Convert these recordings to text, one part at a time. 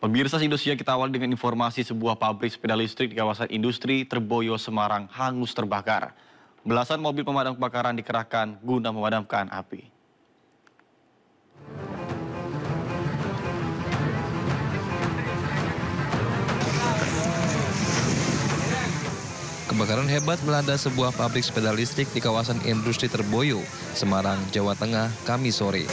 Pemirsa Indonesia, kita awal dengan informasi sebuah pabrik sepeda listrik di kawasan industri Terboyo, Semarang hangus terbakar. Belasan mobil pemadam kebakaran dikerahkan guna memadamkan api. Kebakaran hebat melanda sebuah pabrik sepeda listrik di kawasan industri Terboyo, Semarang, Jawa Tengah, Kamis sore.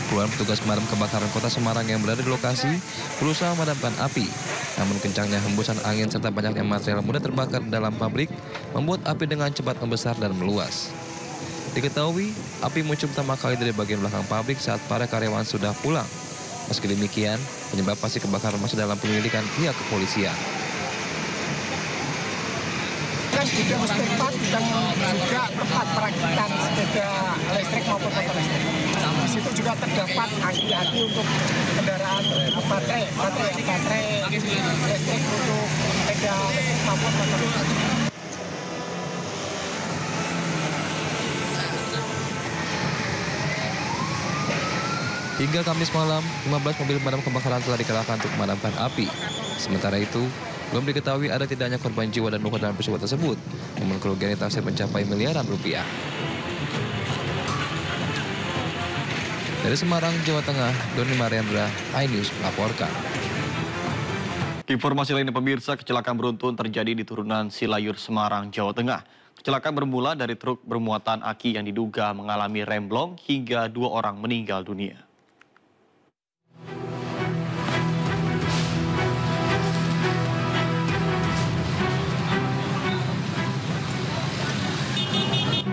Puluhan petugas pemadam kebakaran kota Semarang yang berada di lokasi berusaha memadamkan api. Namun kencangnya hembusan angin serta banyaknya material mudah terbakar dalam pabrik membuat api dengan cepat membesar dan meluas. Diketahui, api muncul pertama kali dari bagian belakang pabrik saat para karyawan sudah pulang. Meski demikian, penyebab pasti kebakaran masih dalam penyelidikan pihak kepolisian. Bidang tempat dan juga tempat perakitan sepeda listrik maupun motor listrik. Di situ juga terdapat aki-aki untuk kendaraan baterai listrik untuk sepeda listrik maupun motor listrik. Hingga Kamis malam, 15 mobil pemadam kebakaran telah dikerahkan untuk memadamkan api. Sementara itu, belum diketahui ada tidaknya korban jiwa dan luka dalam peristiwa tersebut, namun kerugian ditaksir mencapai miliaran rupiah. Dari Semarang, Jawa Tengah, Doni Mariandra, iNews melaporkan. Informasi lainnya pemirsa, kecelakaan beruntun terjadi di turunan Silayur, Semarang, Jawa Tengah. Kecelakaan bermula dari truk bermuatan aki yang diduga mengalami remblong hingga 2 orang meninggal dunia.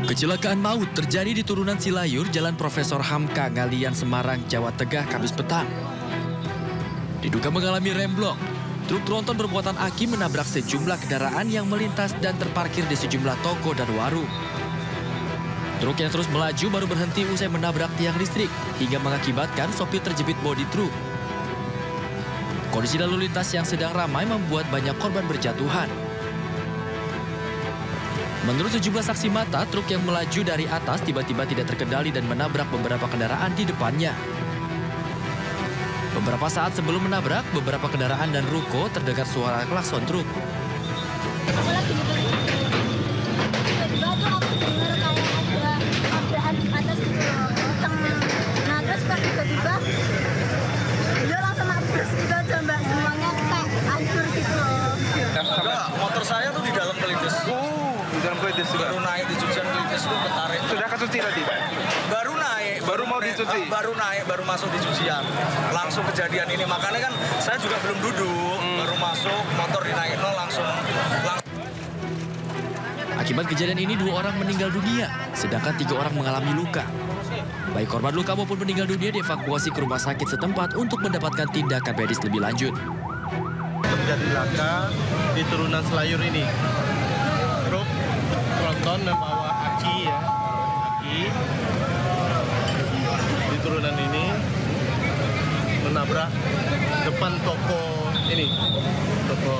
Kecelakaan maut terjadi di turunan Silayur, Jalan Profesor Hamka, Ngalian, Semarang, Jawa Tengah, Kamis petang. Diduga mengalami remblong, truk tronton bermuatan aki menabrak sejumlah kendaraan yang melintas dan terparkir di sejumlah toko dan warung. Truk yang terus melaju baru berhenti usai menabrak tiang listrik, hingga mengakibatkan sopir terjepit bodi truk. Kondisi lalu lintas yang sedang ramai membuat banyak korban berjatuhan. Menurut sejumlah saksi mata, truk yang melaju dari atas tiba-tiba tidak terkendali dan menabrak beberapa kendaraan di depannya. Beberapa saat sebelum menabrak, beberapa kendaraan dan ruko terdengar suara klakson truk. Aku lagi tiba-tiba tuh aku dengar kayak ada tabrakan di atas gitu loh, kenceng. Nah terus pas tiba-tiba dia langsung nabrak gitu aja mbak, semuanya kayak hancur gitu loh. Motor saya tuh di dalam kelindes. Di dalam kelindes juga. Baru naik di cucian kelindes itu ketarik. Sudah kecuci tadi? Baru naik. Baru mau dicuci? Baru naik, baru masuk di cucian. Langsung kejadian ini. Makanya kan saya juga belum duduk. Baru masuk, motor dinaikin langsung. Akibat kejadian ini 2 orang meninggal dunia, sedangkan 3 orang mengalami luka. Baik korban luka maupun meninggal dunia dievakuasi ke rumah sakit setempat untuk mendapatkan tindakan medis lebih lanjut. Terjadi laka di turunan Selayur ini. Truk tronton membawa aki ya, aki di turunan ini menabrak depan toko ini, toko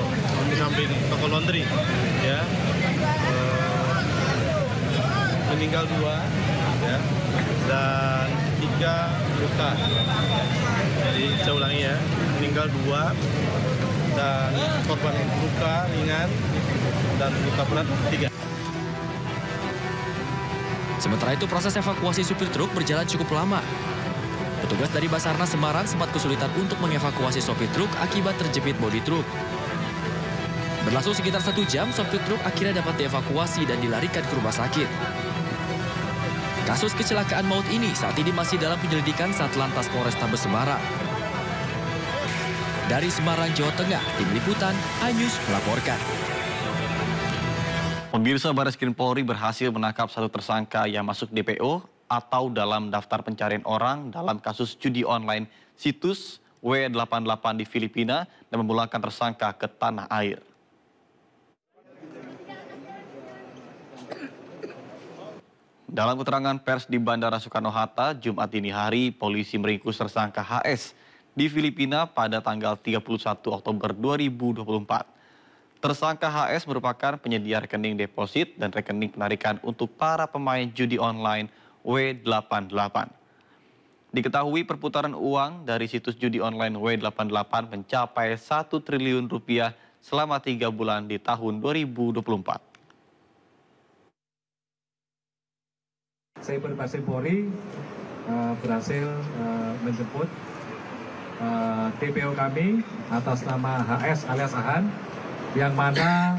di samping toko laundry ya. Meninggal 2 ya, dan 3 luka. Jadi saya ulangi ya, meninggal 2 dan korban luka ringan dan luka berat 3. Sementara itu proses evakuasi supir truk berjalan cukup lama. Petugas dari Basarnas Semarang sempat kesulitan untuk mengevakuasi sopir truk akibat terjepit bodi truk. Berlangsung sekitar 1 jam, sopir truk akhirnya dapat dievakuasi dan dilarikan ke rumah sakit. Kasus kecelakaan maut ini saat ini masih dalam penyelidikan Satlantas Polrestabes Semarang. Dari Semarang, Jawa Tengah, Tim Liputan, iNews melaporkan. Pemirsa, Barreskrim Polri berhasil menangkap 1 tersangka yang masuk DPO atau dalam daftar pencarian orang dalam kasus judi online situs W88 di Filipina dan memulangkan tersangka ke tanah air. Dalam keterangan pers di Bandara Soekarno-Hatta, Jumat dini hari, polisi meringkus tersangka HS di Filipina pada tanggal 31 Oktober 2024. Tersangka HS merupakan penyedia rekening deposit dan rekening penarikan untuk para pemain judi online W88. Diketahui perputaran uang dari situs judi online W88 mencapai 1 triliun rupiah selama 3 bulan di tahun 2024. Cyber Basim Polri berhasil menjemput DPO kami atas nama HS alias Ahan, yang mana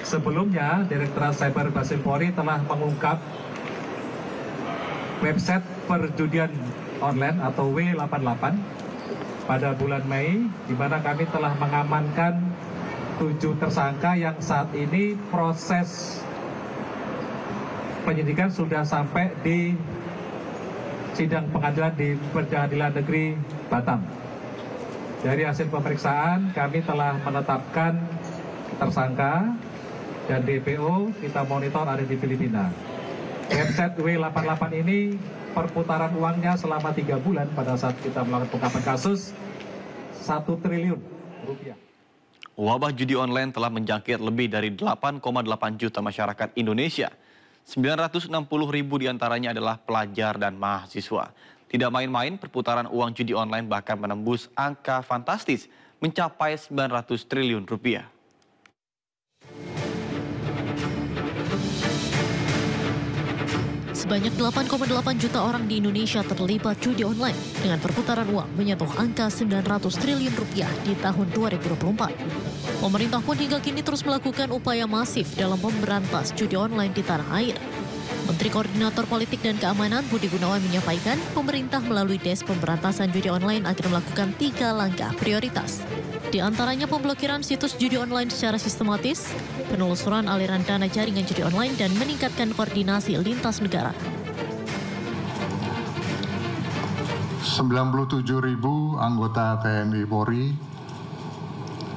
sebelumnya Direktorat Cyber Basim Polri telah mengungkap website perjudian online atau W88 pada bulan Mei, di mana kami telah mengamankan 7 tersangka yang saat ini proses penyidikan sudah sampai di sidang pengadilan di Pengadilan Negeri Batam. Dari hasil pemeriksaan kami telah menetapkan tersangka dan DPO kita monitor ada di Filipina. Website W88 ini perputaran uangnya selama 3 bulan pada saat kita melakukan pengungkapan kasus 1 triliun rupiah. Wabah judi online telah menjangkit lebih dari 8,8 juta masyarakat Indonesia. 960.000 diantaranya adalah pelajar dan mahasiswa. Tidak main-main, perputaran uang judi online bahkan menembus angka fantastis mencapai 900 triliun rupiah. Sebanyak 8,8 juta orang di Indonesia terlibat judi online dengan perputaran uang menyentuh angka 900 triliun rupiah di tahun 2024. Pemerintah pun hingga kini terus melakukan upaya masif dalam memberantas judi online di tanah air. Menteri Koordinator Politik dan Keamanan Budi Gunawan menyampaikan pemerintah melalui Des Pemberantasan Judi Online akan melakukan 3 langkah prioritas. Di antaranya pemblokiran situs judi online secara sistematis, penelusuran aliran dana jaringan judi online, dan meningkatkan koordinasi lintas negara. 97.000 anggota TNI Polri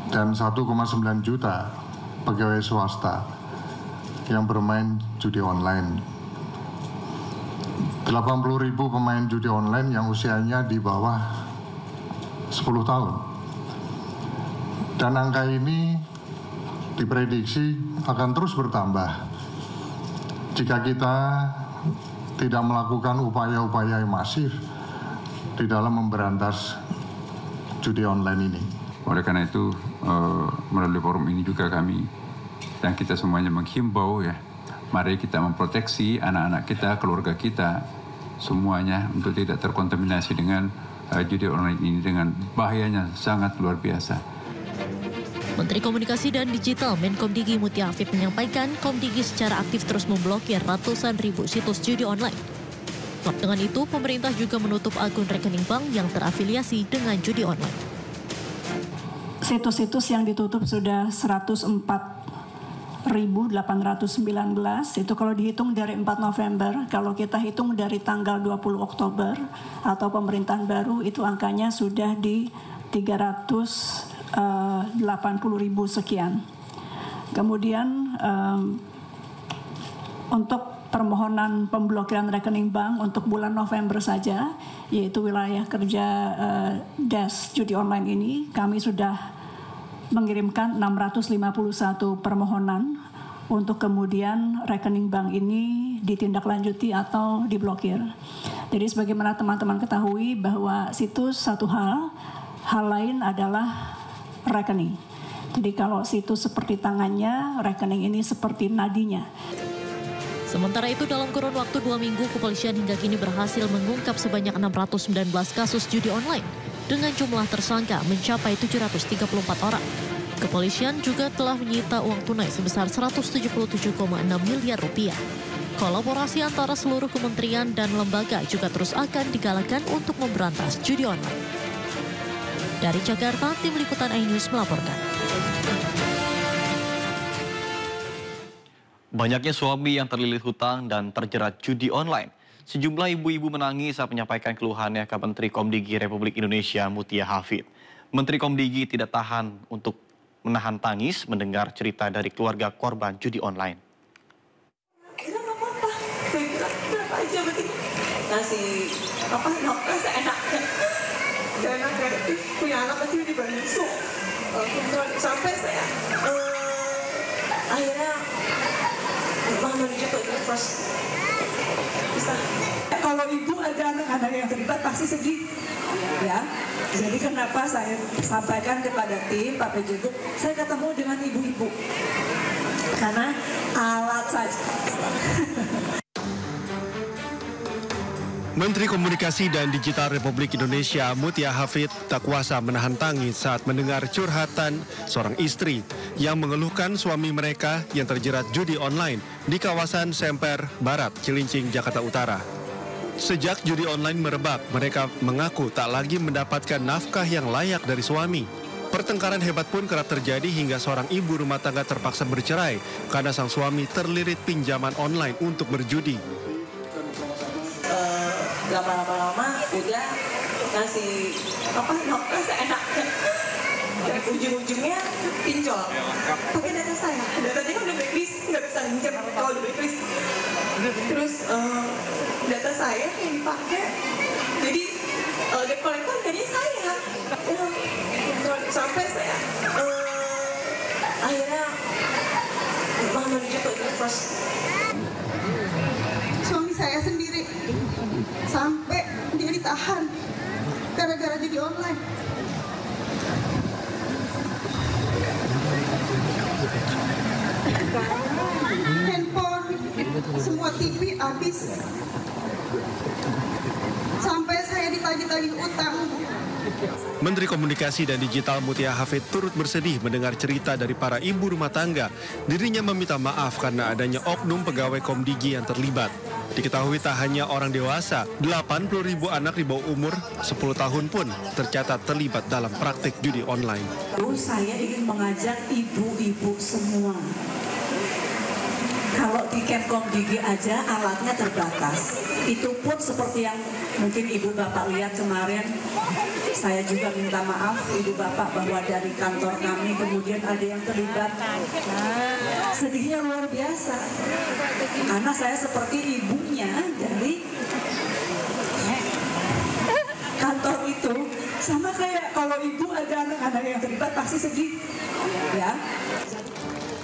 dan 1,9 juta pegawai swasta yang bermain judi online. 80.000 pemain judi online yang usianya di bawah 10 tahun. Dan angka ini diprediksi akan terus bertambah jika kita tidak melakukan upaya-upaya yang masif di dalam memberantas judi online ini. Oleh karena itu, melalui forum ini juga kami dan kita semuanya menghimbau ya, mari kita memproteksi anak-anak kita, keluarga kita, semuanya untuk tidak terkontaminasi dengan judi online ini dengan bahayanya sangat luar biasa. Menteri Komunikasi dan Digital Menkomdigi Mutia Afif menyampaikan Komdigi secara aktif terus memblokir ratusan ribu situs judi online. Dengan itu, pemerintah juga menutup akun rekening bank yang terafiliasi dengan judi online. Situs-situs yang ditutup sudah 104.819, itu kalau dihitung dari 4 November, kalau kita hitung dari tanggal 20 Oktober atau pemerintahan baru, itu angkanya sudah di 380.000 sekian. Kemudian untuk permohonan pemblokiran rekening bank untuk bulan November saja, yaitu wilayah kerja Des Judi Online ini, kami sudah mengirimkan 651 permohonan untuk kemudian rekening bank ini ditindaklanjuti atau diblokir. Jadi sebagaimana teman-teman ketahui bahwa situs satu hal lain adalah rekening. Jadi kalau situs seperti tangannya, rekening ini seperti nadinya. Sementara itu dalam kurun waktu 2 minggu, kepolisian hingga kini berhasil mengungkap sebanyak 619 kasus judi online dengan jumlah tersangka mencapai 734 orang. Kepolisian juga telah menyita uang tunai sebesar 177,6 miliar rupiah. Kolaborasi antara seluruh kementerian dan lembaga juga terus akan digalakkan untuk memberantas judi online. Dari Jakarta, Tim Liputan iNews melaporkan. Banyaknya suami yang terlilit hutang dan terjerat judi online. Sejumlah ibu-ibu menangis saat menyampaikan keluhannya ke Menteri Komdigi Republik Indonesia Mutia Hafid. Menteri Komdigi tidak tahan untuk menahan tangis mendengar cerita dari keluarga korban judi online. Kira nggak apa-apa, saya bilang berapa aja berarti ngasih nafkah seenaknya. Seenaknya punya anak kecil di Bandung, sampai saya akhirnya menuju ke first. Kalau ibu ada anak-anak yang terlibat pasti sedih, ya. Jadi kenapa saya sampaikan kepada tim Pak PJ Group, saya ketemu dengan ibu-ibu karena alat saja. Menteri Komunikasi dan Digital Republik Indonesia Mutia Hafid tak kuasa menahan tangis saat mendengar curhatan seorang istri yang mengeluhkan suami mereka yang terjerat judi online di kawasan Semper Barat, Cilincing, Jakarta Utara. Sejak judi online merebak, mereka mengaku tak lagi mendapatkan nafkah yang layak dari suami. Pertengkaran hebat pun kerap terjadi hingga seorang ibu rumah tangga terpaksa bercerai karena sang suami terlilit pinjaman online untuk berjudi. Lama-lama udah ngasih nafkah seenaknya. Dan ujung-ujungnya pinjol. Pakai data saya. Datanya kan udah blacklist, nggak bisa minjem kalau udah blacklist. Terus data saya yang dipakai, jadi debt collector jadi saya. Sampai saya akhirnya menuju ke first. Suami saya sendiri sampai dia ditahan gara-gara judi online. Handphone, semua TV habis. Sampai saya ditagih-tagih utang. Menteri Komunikasi dan Digital Mutia Hafid turut bersedih mendengar cerita dari para ibu rumah tangga. Dirinya meminta maaf karena adanya oknum pegawai Komdigi yang terlibat. Diketahui tak hanya orang dewasa, 80.000 anak di bawah umur 10 tahun pun tercatat terlibat dalam praktik judi online. Saya ingin mengajak ibu-ibu semua. Kalau tiket Komdigi aja alatnya terbatas. Itu pun seperti yang mungkin ibu bapak lihat kemarin. Saya juga minta maaf ibu bapak bahwa dari kantor kami kemudian ada yang terlibat. Sedihnya luar biasa. Karena saya seperti ibunya dari kantor itu. Sama kayak kalau ibu ada anak-anak yang terlibat pasti sedih. Ya.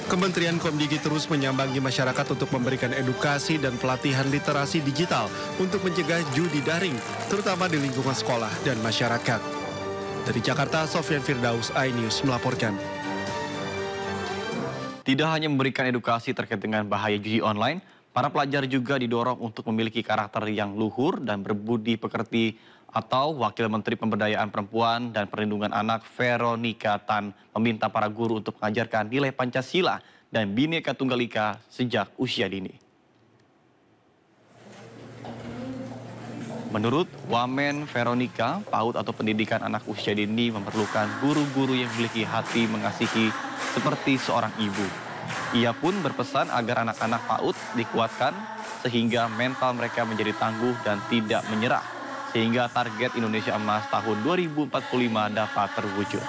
Kementerian Komdigi terus menyambangi masyarakat untuk memberikan edukasi dan pelatihan literasi digital untuk mencegah judi daring, terutama di lingkungan sekolah dan masyarakat. Dari Jakarta, Sofyan Firdaus, iNews melaporkan. Tidak hanya memberikan edukasi terkait dengan bahaya judi online, para pelajar juga didorong untuk memiliki karakter yang luhur dan berbudi pekerti, atau Wakil Menteri Pemberdayaan Perempuan dan Perlindungan Anak Veronica Tan meminta para guru untuk mengajarkan nilai Pancasila dan Bhinneka Tunggal Ika sejak usia dini. Menurut Wamen Veronica, PAUD atau pendidikan anak usia dini memerlukan guru-guru yang memiliki hati mengasihi seperti seorang ibu. Ia pun berpesan agar anak-anak PAUD dikuatkan sehingga mental mereka menjadi tangguh dan tidak menyerah, sehingga target Indonesia Emas tahun 2045 dapat terwujud.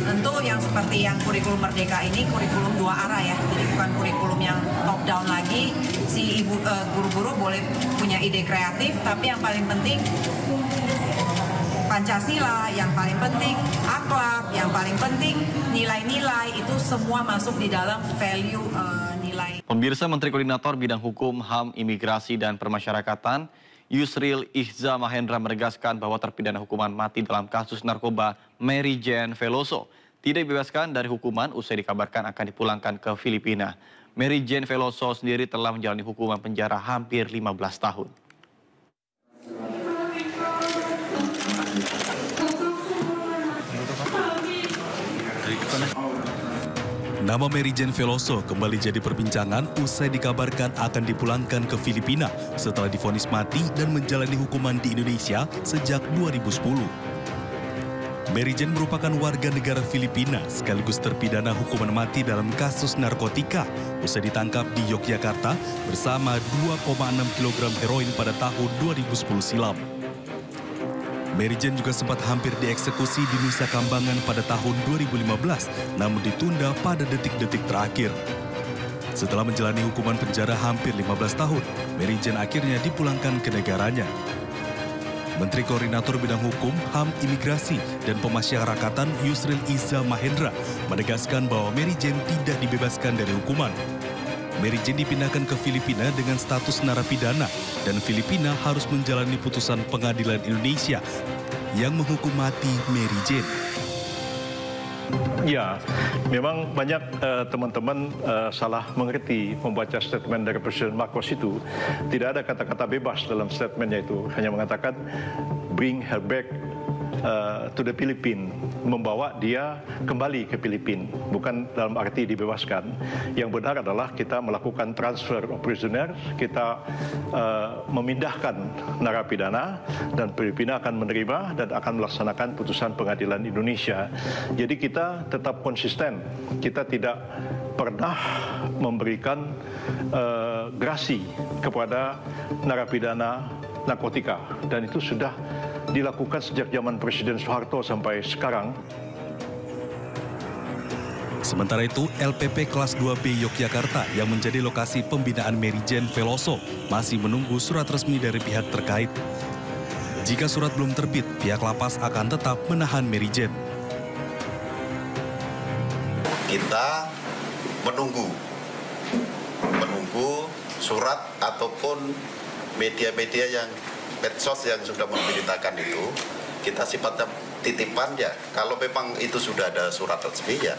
Tentu yang seperti yang kurikulum Merdeka ini kurikulum dua arah ya, jadi bukan kurikulum yang top down lagi. Si guru-guru boleh punya ide kreatif, tapi yang paling penting Pancasila, yang paling penting akhlak, yang paling penting nilai-nilai itu semua masuk di dalam value nilai. Pemirsa, Menteri Koordinator Bidang Hukum, HAM, Imigrasi, dan Permasyarakatan Yusril Ihza Mahendra menegaskan bahwa terpidana hukuman mati dalam kasus narkoba Mary Jane Veloso tidak dibebaskan dari hukuman usai dikabarkan akan dipulangkan ke Filipina. Mary Jane Veloso sendiri telah menjalani hukuman penjara hampir 15 tahun. Nama Mary Jane Veloso kembali jadi perbincangan usai dikabarkan akan dipulangkan ke Filipina setelah divonis mati dan menjalani hukuman di Indonesia sejak 2010. Mary Jane merupakan warga negara Filipina sekaligus terpidana hukuman mati dalam kasus narkotika usai ditangkap di Yogyakarta bersama 2,6 kg heroin pada tahun 2010 silam. Mary Jane juga sempat hampir dieksekusi di Nusa Kambangan pada tahun 2015, namun ditunda pada detik-detik terakhir. Setelah menjalani hukuman penjara hampir 15 tahun, Mary Jane akhirnya dipulangkan ke negaranya. Menteri Koordinator Bidang Hukum, HAM, Imigrasi, dan Pemasyarakatan Yusril Iza Mahendra menegaskan bahwa Mary Jane tidak dibebaskan dari hukuman. Mary Jane dipindahkan ke Filipina dengan status narapidana dan Filipina harus menjalani putusan pengadilan Indonesia yang menghukum mati Mary Jane. Ya, memang banyak teman-teman salah mengerti membaca statement dari Presiden Marcos itu. Tidak ada kata-kata bebas dalam statementnya itu. Hanya mengatakan bring her back to the Philippines, membawa dia kembali ke Filipina, bukan dalam arti dibebaskan. Yang benar adalah kita melakukan transfer of prisoner, kita memindahkan narapidana dan Filipina akan menerima dan akan melaksanakan putusan pengadilan Indonesia. Jadi kita tetap konsisten, kita tidak pernah memberikan grasi kepada narapidana narkotika, dan itu sudah dilakukan sejak zaman Presiden Soeharto sampai sekarang. Sementara itu, LPP Kelas 2B Yogyakarta yang menjadi lokasi pembinaan Mary Jane Veloso masih menunggu surat resmi dari pihak terkait. Jika surat belum terbit, pihak lapas akan tetap menahan Mary Jane. Kita menunggu surat ataupun media-media yang medsos yang sudah memberitakan itu, kita sifatnya titipan ya. Kalau memang itu sudah ada surat resmi ya,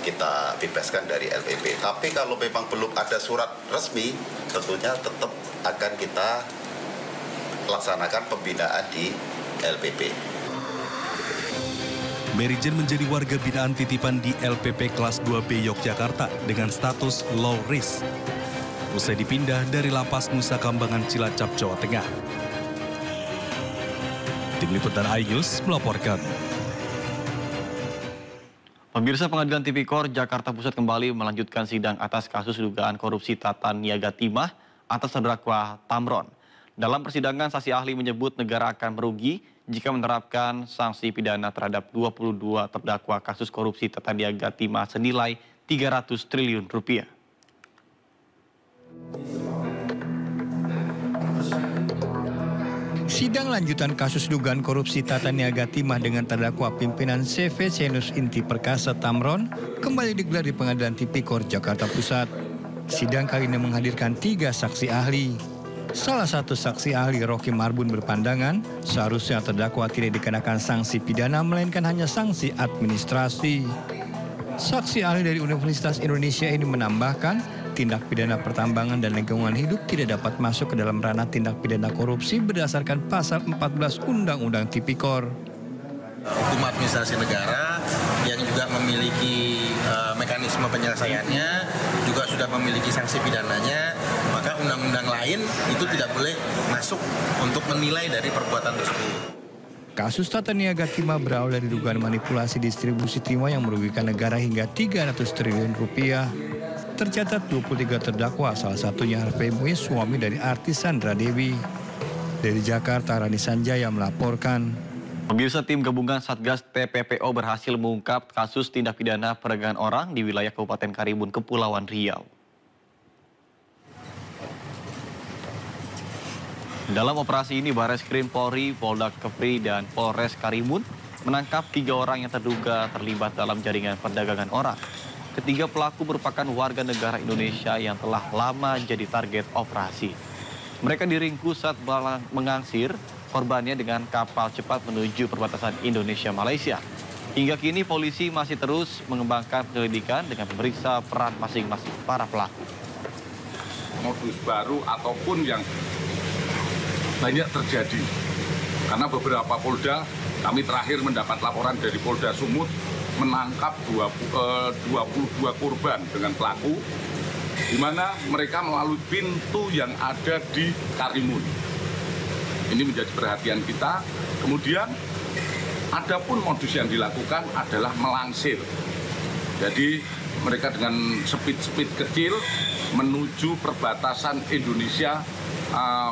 kita bebaskan dari LPP. Tapi kalau memang belum ada surat resmi, tentunya tetap akan kita laksanakan pembinaan di LPP. Mary Jane menjadi warga binaan titipan di LPP Kelas 2B Yogyakarta dengan status low risk. Usai dipindah dari Lapas Nusa Kambangan Cilacap, Jawa Tengah. Tim Liputan iNews melaporkan. Pemirsa, Pengadilan Tipikor Jakarta Pusat kembali melanjutkan sidang atas kasus dugaan korupsi Tata Niaga Timah atas terdakwa Tamron. Dalam persidangan, saksi ahli menyebut negara akan merugi jika menerapkan sanksi pidana terhadap 22 terdakwa kasus korupsi Tata Niaga Timah senilai 300 triliun rupiah. Sidang lanjutan kasus dugaan korupsi Tata Niaga Timah dengan terdakwa pimpinan CV Senus Inti Perkasa Tamron kembali digelar di Pengadilan Tipikor Jakarta Pusat. Sidang kali ini menghadirkan 3 saksi ahli. Salah satu saksi ahli, Rocky Marbun, berpandangan seharusnya terdakwa tidak dikenakan sanksi pidana melainkan hanya sanksi administrasi. Saksi ahli dari Universitas Indonesia ini menambahkan tindak pidana pertambangan dan lingkungan hidup tidak dapat masuk ke dalam ranah tindak pidana korupsi berdasarkan pasal 14 Undang-Undang Tipikor. Hukum administrasi negara yang juga memiliki mekanisme penyelesaiannya, juga sudah memiliki sanksi pidananya, maka undang-undang lain itu tidak boleh masuk untuk menilai dari perbuatan tersebut. Kasus Tata Niaga Timah berawal dari dugaan manipulasi distribusi timah yang merugikan negara hingga 300 triliun rupiah. Tercatat 23 terdakwa, salah satunya Harvey Muiz, suami dari artis Sandra Dewi. Dari Jakarta, Rani Sanjaya melaporkan. Pemirsa, tim gabungan Satgas TPPO berhasil mengungkap kasus tindak pidana perdagangan orang di wilayah Kabupaten Karimun, Kepulauan Riau. Dalam operasi ini, Bareskrim Polri, Polda Kepri, dan Polres Karimun menangkap 3 orang yang terduga terlibat dalam jaringan perdagangan orang. Ketiga pelaku merupakan warga negara Indonesia yang telah lama jadi target operasi. Mereka diringkus saat mengangsir korbannya dengan kapal cepat menuju perbatasan Indonesia-Malaysia. Hingga kini polisi masih terus mengembangkan penyelidikan dengan memeriksa peran masing-masing para pelaku. Modus baru ataupun yang banyak terjadi. Karena beberapa Polda, kami terakhir mendapat laporan dari Polda Sumut menangkap 22 korban dengan pelaku, di mana mereka melalui pintu yang ada di Karimun. Ini menjadi perhatian kita. Kemudian, adapun modus yang dilakukan adalah melangsir. Jadi mereka dengan speed kecil menuju perbatasan Indonesia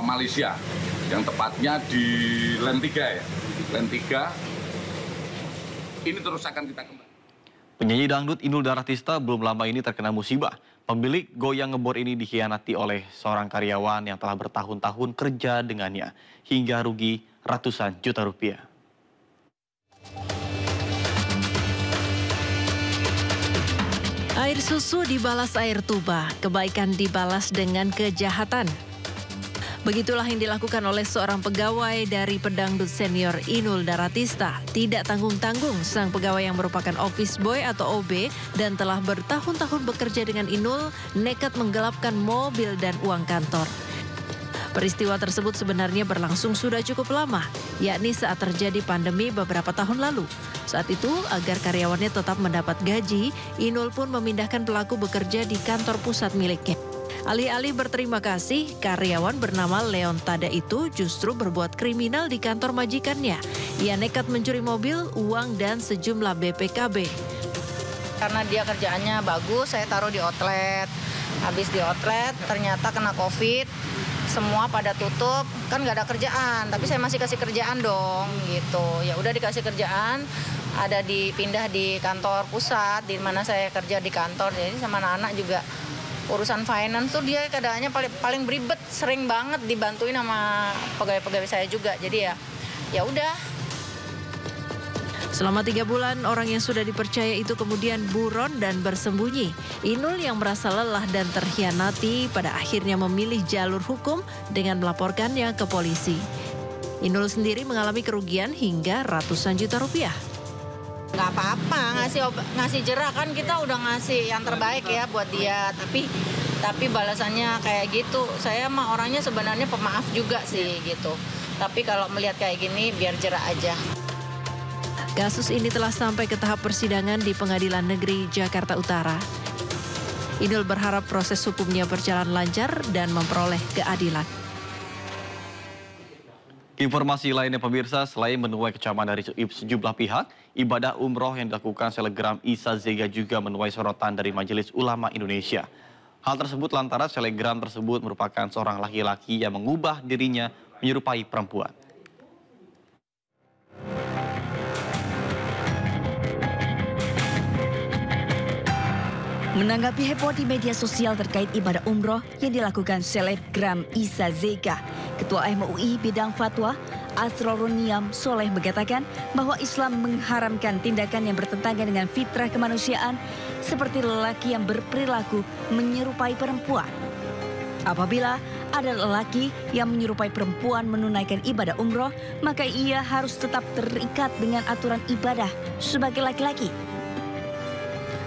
Malaysia, yang tepatnya di Lentiga ya. Lentiga. Ini terus akan kita kembali. Penyanyi dangdut Inul Daratista belum lama ini terkena musibah. Pemilik goyang ngebor ini dikhianati oleh seorang karyawan yang telah bertahun-tahun kerja dengannya hingga rugi ratusan juta rupiah. Air susu dibalas air tuba, kebaikan dibalas dengan kejahatan. Begitulah yang dilakukan oleh seorang pegawai dari pedangdut senior Inul Daratista. Tidak tanggung-tanggung, sang pegawai yang merupakan office boy atau OB dan telah bertahun-tahun bekerja dengan Inul nekat menggelapkan mobil dan uang kantor. Peristiwa tersebut sebenarnya berlangsung sudah cukup lama, yakni saat terjadi pandemi beberapa tahun lalu. Saat itu, agar karyawannya tetap mendapat gaji, Inul pun memindahkan pelaku bekerja di kantor pusat miliknya. Alih-alih berterima kasih, karyawan bernama Leon Tada itu justru berbuat kriminal di kantor majikannya. Ia nekat mencuri mobil, uang, dan sejumlah BPKB. Karena dia kerjaannya bagus, saya taruh di outlet. Habis di outlet, ternyata kena COVID. Semua pada tutup, kan nggak ada kerjaan. Tapi saya masih kasih kerjaan dong, gitu. Ya udah dikasih kerjaan, ada dipindah di kantor pusat, di mana saya kerja di kantor. Jadi sama anak-anak juga urusan finance tuh dia keadaannya paling beribet, sering banget dibantuin sama pegawai-pegawai saya juga. Jadi ya udah. Selama 3 bulan, orang yang sudah dipercaya itu kemudian buron dan bersembunyi. Inul yang merasa lelah dan terhianati pada akhirnya memilih jalur hukum dengan melaporkannya ke polisi. Inul sendiri mengalami kerugian hingga ratusan juta rupiah. Nggak apa-apa, ngasih jerah kan kita udah ngasih yang terbaik ya buat dia. Tapi balasannya kayak gitu. Saya mah orangnya sebenarnya pemaaf juga sih gitu. Tapi kalau melihat kayak gini biar jerah aja. Kasus ini telah sampai ke tahap persidangan di Pengadilan Negeri Jakarta Utara. Inul berharap proses hukumnya berjalan lancar dan memperoleh keadilan. Informasi lainnya pemirsa, selain menuai kecaman dari sejumlah pihak, ibadah umroh yang dilakukan selegram Isa Zega juga menuai sorotan dari Majelis Ulama Indonesia. Hal tersebut lantaran selegram tersebut merupakan seorang laki-laki yang mengubah dirinya menyerupai perempuan. Menanggapi heboh di media sosial terkait ibadah umroh yang dilakukan selebgram Isa Zega, Ketua MUI Bidang Fatwa Asrorun Niam Soleh mengatakan bahwa Islam mengharamkan tindakan yang bertentangan dengan fitrah kemanusiaan seperti lelaki yang berperilaku menyerupai perempuan. Apabila ada lelaki yang menyerupai perempuan menunaikan ibadah umroh, maka ia harus tetap terikat dengan aturan ibadah sebagai laki-laki.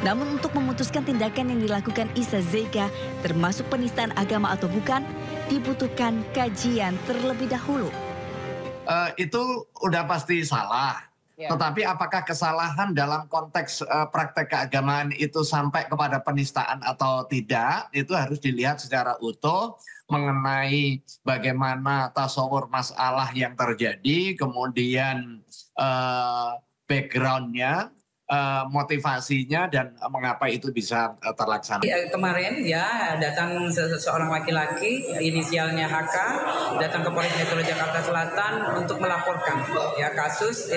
Namun untuk memutuskan tindakan yang dilakukan Isa Zega termasuk penistaan agama atau bukan, dibutuhkan kajian terlebih dahulu. Itu udah pasti salah. Ya. Tetapi apakah kesalahan dalam konteks praktek keagamaan itu sampai kepada penistaan atau tidak, itu harus dilihat secara utuh mengenai bagaimana tasawur masalah yang terjadi, kemudian background-nya, motivasinya dan mengapa itu bisa terlaksana. Kemarin ya datang seorang laki-laki inisialnya HK datang ke Polres Metro Jakarta Selatan untuk melaporkan ya kasus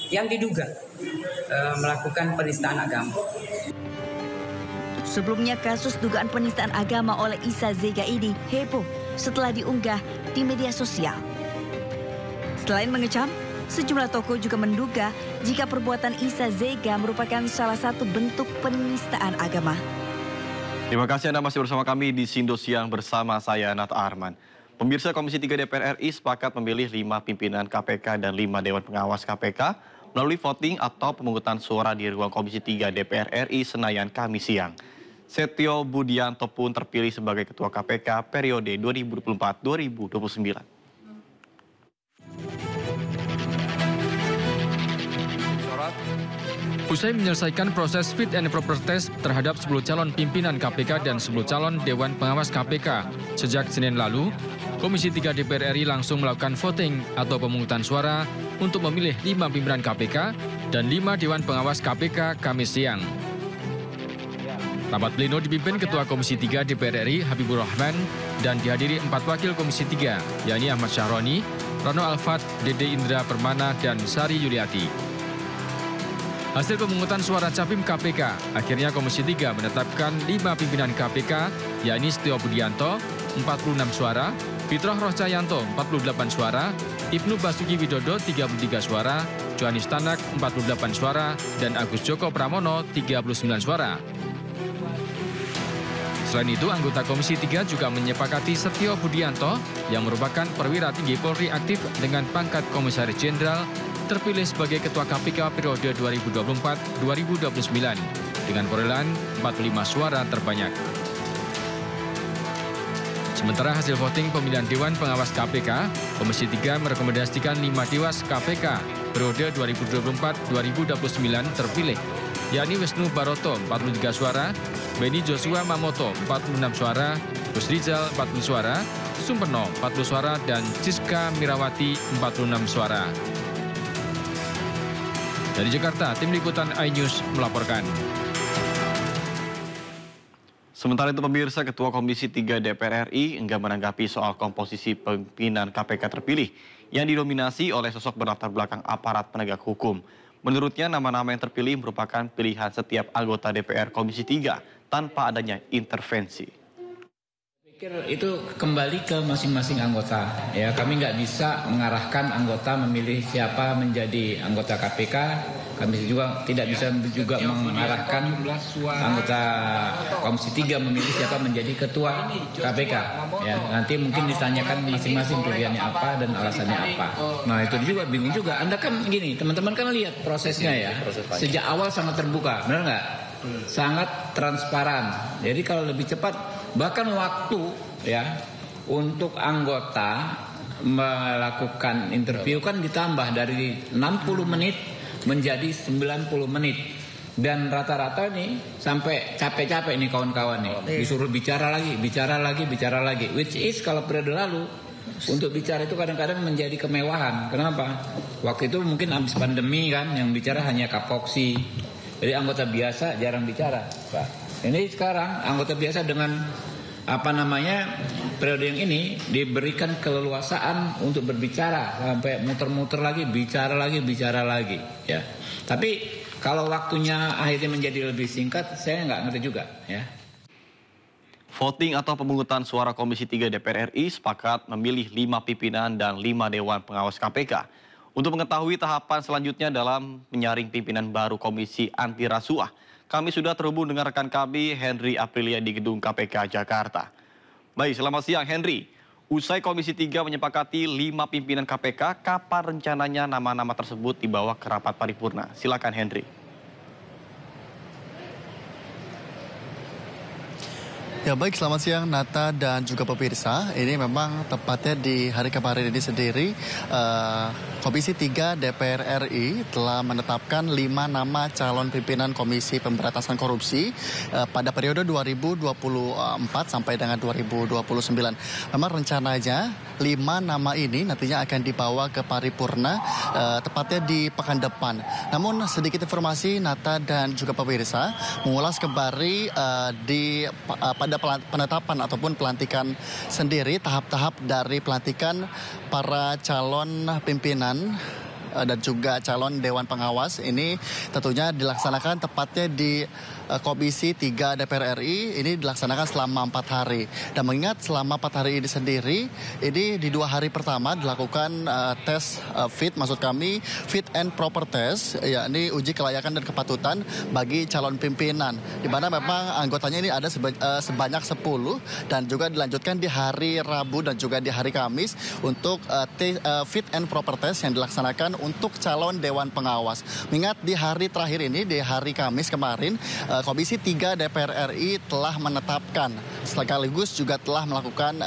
yang diduga melakukan penistaan agama. Sebelumnya kasus dugaan penistaan agama oleh Isa Zega ini heboh setelah diunggah di media sosial. Selain mengecam, sejumlah tokoh juga menduga jika perbuatan Isa Zega merupakan salah satu bentuk penistaan agama. Terima kasih Anda masih bersama kami di Sindo Siang bersama saya Nata Arman. Pemirsa Komisi 3 DPR RI sepakat memilih 5 pimpinan KPK dan 5 Dewan Pengawas KPK melalui voting atau pemungutan suara di ruang Komisi 3 DPR RI Senayan Kamis siang. Setio Budianto pun terpilih sebagai Ketua KPK periode 2024-2029. Usai menyelesaikan proses fit and proper test terhadap 10 calon pimpinan KPK dan 10 calon Dewan Pengawas KPK sejak Senin lalu, Komisi 3 DPR RI langsung melakukan voting atau pemungutan suara untuk memilih 5 pimpinan KPK dan 5 Dewan Pengawas KPK Kamis siang. Rapat pleno dipimpin Ketua Komisi 3 DPR RI Habibur Rahman dan dihadiri 4 wakil Komisi 3, yakni Ahmad Syahroni, Rano Alfat, Dede Indra Permana, dan Sari Yuliati. Hasil pemungutan suara capim KPK, akhirnya Komisi 3 menetapkan 5 pimpinan KPK, yakni Setio Budianto, 46 suara, Fitroh Rohcayanto 48 suara, Ibnu Basuki Widodo 33 suara, Johanis Tanak 48 suara, dan Agus Joko Pramono 39 suara. Selain itu, anggota Komisi 3 juga menyepakati Setio Budianto yang merupakan perwira tinggi Polri aktif dengan pangkat Komisaris Jenderal terpilih sebagai Ketua KPK periode 2024-2029 dengan perolehan 45 suara terbanyak. Sementara hasil voting pemilihan Dewan Pengawas KPK, Komisi 3 merekomendasikan 5 Dewas KPK periode 2024-2029 terpilih, yakni Wisnu Baroto 43 suara, Beni Joshua Mamoto 46 suara, Gus Rizal 40 suara, Sumpeno 40 suara, dan Ciska Mirawati 46 suara. Dari Jakarta, Tim Liputan iNews melaporkan. Sementara itu pemirsa, Ketua Komisi 3 DPR RI enggan menanggapi soal komposisi pimpinan KPK terpilih yang didominasi oleh sosok berlatar belakang aparat penegak hukum. Menurutnya, nama-nama yang terpilih merupakan pilihan setiap anggota DPR Komisi 3 tanpa adanya intervensi. Pikir itu kembali ke masing-masing anggota. Ya, kami nggak bisa mengarahkan anggota memilih siapa menjadi anggota KPK. Kami juga tidak bisa juga mengarahkan anggota Komisi 3 memilih siapa menjadi ketua KPK. Ya, nanti mungkin ditanyakan masing-masing pilihannya apa dan alasannya apa. Nah, itu juga bingung juga. Anda kan gini, teman-teman kan lihat prosesnya ya. Sejak awal sangat terbuka, benar nggak? Sangat transparan. Jadi kalau lebih cepat, bahkan waktu ya untuk anggota melakukan interview kan ditambah dari 60 menit menjadi 90 menit. Dan rata-rata nih sampai capek-capek nih kawan-kawan nih. Disuruh bicara lagi. Which is kalau periode lalu untuk bicara itu kadang-kadang menjadi kemewahan. Kenapa? Waktu itu mungkin habis pandemi kan, yang bicara hanya Kapoksi. Jadi anggota biasa jarang bicara, Pak. Ini sekarang anggota biasa dengan periode yang ini diberikan keleluasaan untuk berbicara sampai muter-muter lagi, bicara lagi, ya. Tapi kalau waktunya akhirnya menjadi lebih singkat, saya nggak ngerti juga, ya. Voting atau pemungutan suara Komisi 3 DPR RI sepakat memilih 5 pimpinan dan 5 Dewan Pengawas KPK. Untuk mengetahui tahapan selanjutnya dalam menyaring pimpinan baru Komisi Anti Rasuah, kami sudah terhubung dengan rekan kami Henry Aprilia di Gedung KPK Jakarta. Baik, selamat siang Henry. Usai Komisi 3 menyepakati 5 pimpinan KPK, kapan rencananya nama-nama tersebut dibawa ke rapat paripurna? Silakan Henry. Ya baik, selamat siang Nata dan juga pemirsa. Ini memang tepatnya di hari kemarin ini sendiri, Komisi 3 DPR RI telah menetapkan 5 nama calon pimpinan Komisi Pemberantasan Korupsi pada periode 2024 sampai dengan 2029. Memang rencananya 5 nama ini nantinya akan dibawa ke paripurna tepatnya di pekan depan. Namun sedikit informasi Nata dan juga pemirsa, mengulas kembali pada penetapan ataupun pelantikan sendiri, tahap-tahap dari pelantikan para calon pimpinan dan juga calon Dewan Pengawas ini tentunya dilaksanakan tepatnya di Komisi 3 DPR RI ini dilaksanakan selama 4 hari. Dan mengingat selama 4 hari ini sendiri, ini di 2 hari pertama dilakukan tes fit and proper test, yakni uji kelayakan dan kepatutan bagi calon pimpinan. Di mana memang anggotanya ini ada sebanyak 10 dan juga dilanjutkan di hari Rabu dan juga di hari Kamis untuk fit and proper test yang dilaksanakan untuk calon Dewan Pengawas. Mengingat di hari terakhir ini, di hari Kamis kemarin, Komisi 3 DPR RI telah menetapkan sekaligus juga telah melakukan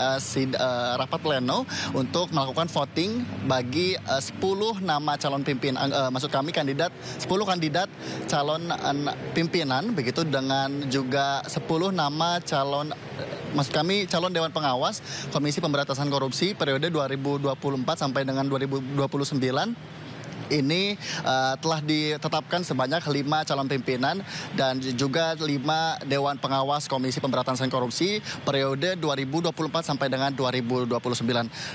rapat pleno untuk melakukan voting bagi 10 nama calon pimpinan, kandidat 10 kandidat calon pimpinan, begitu dengan juga 10 nama calon Dewan Pengawas Komisi Pemberantasan Korupsi periode 2024 sampai dengan 2029. ini telah ditetapkan sebanyak 5 calon pimpinan dan juga 5 Dewan Pengawas Komisi Pemberantasan Korupsi periode 2024 sampai dengan 2029.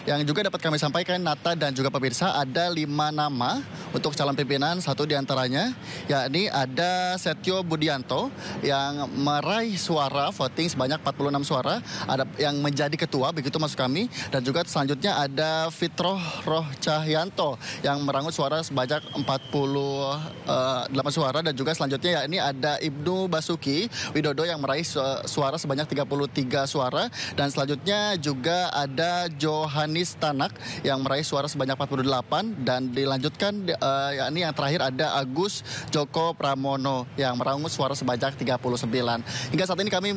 Yang juga dapat kami sampaikan, Nata dan juga pemirsa, ada 5 nama untuk calon pimpinan. Satu diantaranya yakni ada Setio Budianto yang meraih suara voting sebanyak 46 suara, ada yang menjadi ketua, begitu maksud kami. Dan juga selanjutnya ada Fitroh Roh Cahyanto yang merangkul suara sebanyak 48 suara. Dan juga selanjutnya yakni ada Ibnu Basuki Widodo yang meraih suara sebanyak 33 suara. Dan selanjutnya juga ada Johanis Tanak yang meraih suara sebanyak 48. Dan dilanjutkan yakni yang terakhir ada Agus Joko Pramono yang merangkul suara sebanyak 39. Hingga saat ini kami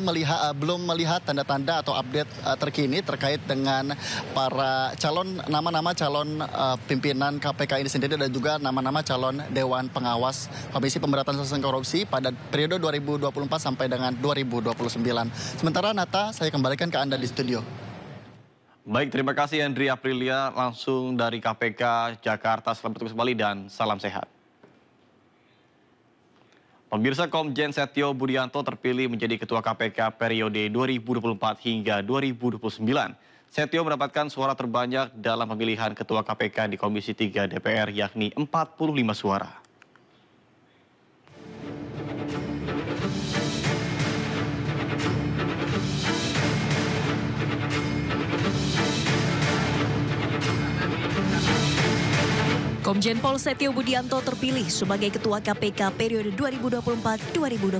belum melihat tanda-tanda atau update terkini terkait dengan para nama-nama calon pimpinan KPK ini sendiri dan juga nama-nama calon Dewan Pengawas Komisi Pemberantasan Korupsi pada periode 2024 sampai dengan 2029. Sementara Nata, saya kembalikan ke Anda di studio. Baik, terima kasih Andri Aprilia langsung dari KPK Jakarta. Selamat bertugas kembali dan salam sehat. Pemirsa, Komjen Setio Budianto terpilih menjadi Ketua KPK periode 2024 hingga 2029. Setio mendapatkan suara terbanyak dalam pemilihan Ketua KPK di Komisi 3 DPR, yakni 45 suara. Komjen Pol Setio Budianto terpilih sebagai Ketua KPK periode 2024-2029.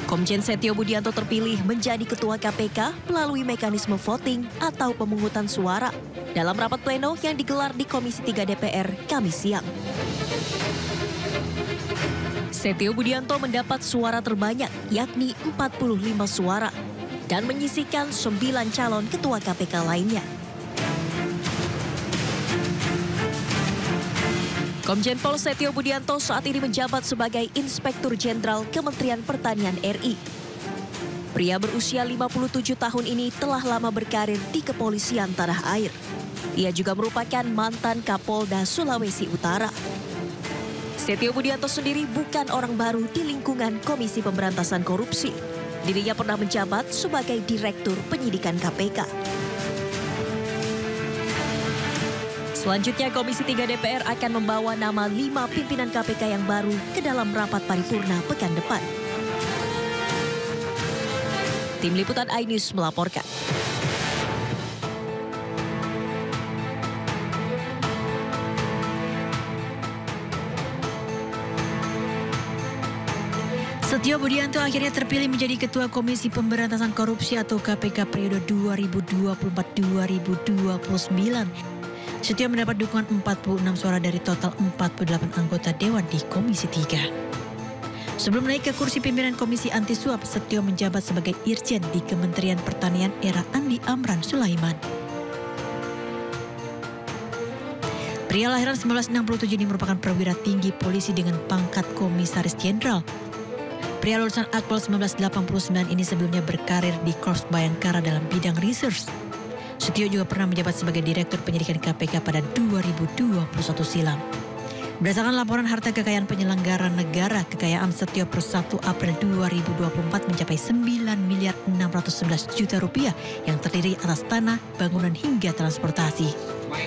Komjen Setio Budianto terpilih menjadi Ketua KPK melalui mekanisme voting atau pemungutan suara dalam rapat pleno yang digelar di Komisi 3 DPR Kamis siang. Setio Budianto mendapat suara terbanyak, yakni 45 suara, dan menyisihkan 9 calon Ketua KPK lainnya. Komjen Pol Setio Budianto saat ini menjabat sebagai Inspektur Jenderal Kementerian Pertanian RI. Pria berusia 57 tahun ini telah lama berkarir di kepolisian tanah air. Ia juga merupakan mantan Kapolda Sulawesi Utara. Setio Budianto sendiri bukan orang baru di lingkungan Komisi Pemberantasan Korupsi. Dirinya pernah menjabat sebagai Direktur Penyidikan KPK. Selanjutnya, Komisi 3 DPR akan membawa nama 5 pimpinan KPK yang baru ke dalam rapat paripurna pekan depan. Tim Liputan iNews melaporkan. Setio Budianto akhirnya terpilih menjadi Ketua Komisi Pemberantasan Korupsi atau KPK periode 2024-2029. Setio mendapat dukungan 46 suara dari total 48 anggota Dewan di Komisi 3. Sebelum naik ke kursi pimpinan Komisi Anti Suap, Setio menjabat sebagai Irjen di Kementerian Pertanian era Andi Amran Sulaiman. Pria lahiran 1967 ini merupakan perwira tinggi polisi dengan pangkat Komisaris Jenderal. Pria lulusan Akpol 1989 ini sebelumnya berkarir di Korps Bayangkara dalam bidang research. Setio juga pernah menjabat sebagai Direktur Penyidikan KPK pada 2021 silam. Berdasarkan laporan harta kekayaan penyelenggara negara, kekayaan Setio per 1 April 2024 mencapai 9.611 juta rupiah yang terdiri atas tanah, bangunan hingga transportasi.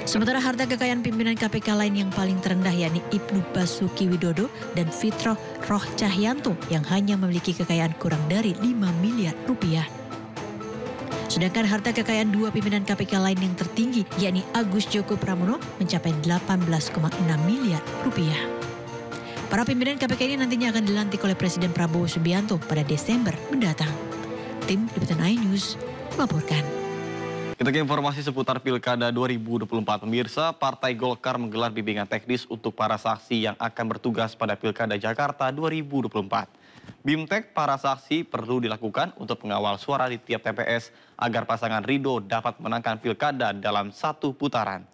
Sementara harta kekayaan pimpinan KPK lain yang paling terendah yakni Ibnu Basuki Widodo dan Fitroh Roh Cahyanto yang hanya memiliki kekayaan kurang dari 5 miliar rupiah. Sedangkan harta kekayaan 2 pimpinan KPK lain yang tertinggi, yakni Agus Joko Pramono, mencapai 18,6 miliar rupiah. Para pimpinan KPK ini nantinya akan dilantik oleh Presiden Prabowo Subianto pada Desember mendatang. Tim Liputan iNews melaporkan. Kita ke informasi seputar Pilkada 2024. Pemirsa, Partai Golkar menggelar bimbingan teknis untuk para saksi yang akan bertugas pada Pilkada Jakarta 2024. Bimtek para saksi perlu dilakukan untuk mengawal suara di tiap TPS agar pasangan Ridho dapat memenangkan Pilkada dalam 1 putaran.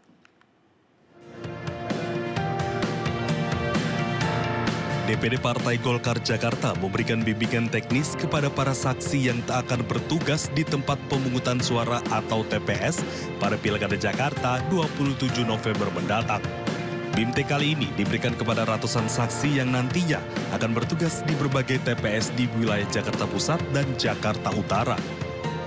DPD Partai Golkar Jakarta memberikan bimbingan teknis kepada para saksi yang tak akan bertugas di tempat pemungutan suara atau TPS pada Pilkada Jakarta 27 November mendatang. BIMT kali ini diberikan kepada ratusan saksi yang nantinya akan bertugas di berbagai TPS di wilayah Jakarta Pusat dan Jakarta Utara.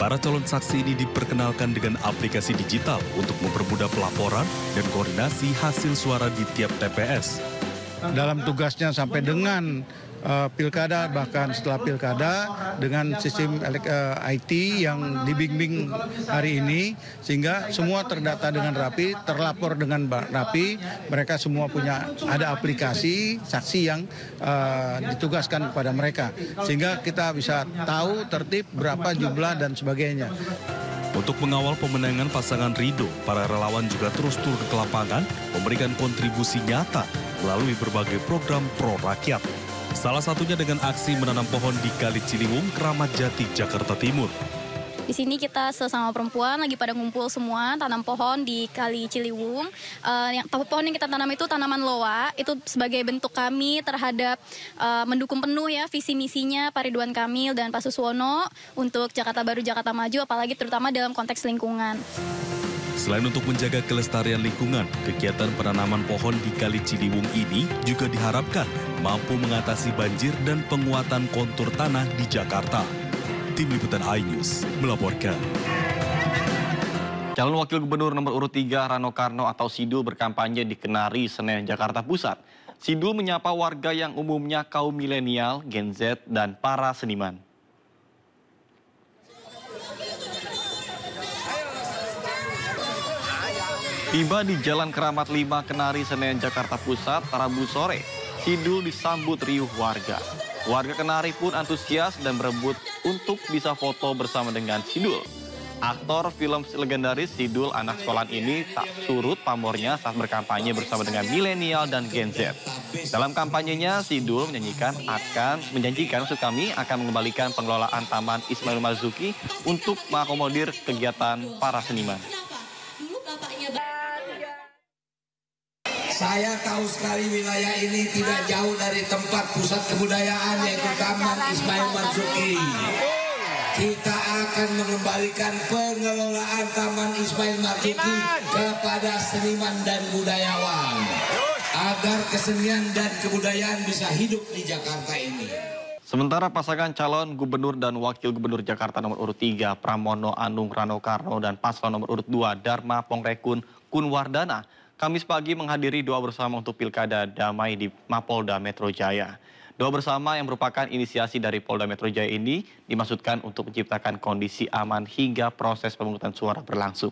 Para calon saksi ini diperkenalkan dengan aplikasi digital untuk mempermudah pelaporan dan koordinasi hasil suara di tiap TPS. Dalam tugasnya sampai dengan pilkada, bahkan setelah pilkada, dengan sistem IT yang dibimbing hari ini, sehingga semua terdata dengan rapi, terlapor dengan rapi. Mereka semua ada aplikasi saksi yang ditugaskan kepada mereka, sehingga kita bisa tahu tertib berapa jumlah dan sebagainya. Untuk mengawal pemenangan pasangan Ridho, para relawan juga terus turun ke lapangan, memberikan kontribusi nyata melalui berbagai program pro rakyat. Salah satunya dengan aksi menanam pohon di Kali Ciliwung, Kramat Jati, Jakarta Timur. Di sini kita sesama perempuan lagi pada ngumpul semua, tanam pohon di Kali Ciliwung. Pohon yang kita tanam itu tanaman loa, itu sebagai bentuk kami terhadap mendukung penuh ya visi misinya Pak Ridwan Kamil dan Pak Suswono untuk Jakarta Baru, Jakarta Maju, apalagi terutama dalam konteks lingkungan. Selain untuk menjaga kelestarian lingkungan, kegiatan penanaman pohon di Kali Ciliwung ini juga diharapkan mampu mengatasi banjir dan penguatan kontur tanah di Jakarta. Tim Liputan iNews melaporkan. Calon Wakil Gubernur nomor urut 3 Rano Karno atau Sidul berkampanye di Kenari, Senen, Jakarta Pusat. Sidul menyapa warga yang umumnya kaum milenial, Gen Z, dan para seniman. Tiba di Jalan Keramat 5 Kenari, Senen, Jakarta Pusat, Rabu sore, Sidul disambut riuh warga. Warga Kenari pun antusias dan berebut untuk bisa foto bersama dengan Sidul. Aktor film legendaris Sidul anak sekolahan ini tak surut pamornya saat berkampanye bersama dengan milenial dan Gen Z. Dalam kampanyenya, Sidul menjanjikan akan mengembalikan pengelolaan Taman Ismail Marzuki untuk mengakomodir kegiatan para seniman. Saya tahu sekali wilayah ini tidak jauh dari tempat pusat kebudayaan yaitu Taman Ismail Marzuki. Kita akan mengembalikan pengelolaan Taman Ismail Marzuki kepada seniman dan budayawan agar kesenian dan kebudayaan bisa hidup di Jakarta ini. Sementara pasangan calon gubernur dan wakil gubernur Jakarta nomor urut 3 Pramono Anung Rano Karno dan paslon nomor urut 2 Dharma Pongrekun Kunwardana Kamis pagi menghadiri doa bersama untuk Pilkada Damai di Mapolda Metro Jaya. Doa bersama yang merupakan inisiasi dari Polda Metro Jaya ini dimaksudkan untuk menciptakan kondisi aman hingga proses pemungutan suara berlangsung.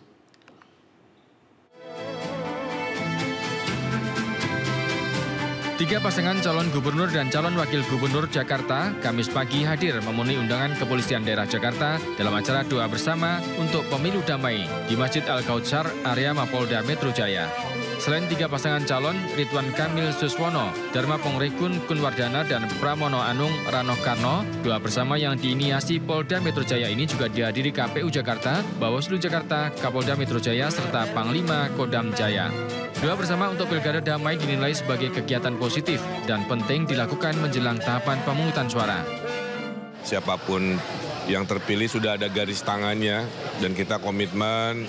Tiga pasangan calon gubernur dan calon wakil gubernur Jakarta Kamis pagi hadir memenuhi undangan Kepolisian Daerah Jakarta dalam acara doa bersama untuk pemilu damai di Masjid Al-Kautsar area Mapolda Metro Jaya. Selain tiga pasangan calon, Ridwan Kamil Suswono, Dharma Pongrekun Kunwardana, dan Pramono Anung Rano Karno, doa bersama yang diinisiasi Polda Metro Jaya ini juga dihadiri KPU Jakarta, Bawaslu Jakarta, Kapolda Metro Jaya, serta Panglima Kodam Jaya. Doa bersama untuk Pilkada Damai dinilai sebagai kegiatan positif dan penting dilakukan menjelang tahapan pemungutan suara. Siapapun yang terpilih sudah ada garis tangannya dan kita komitmen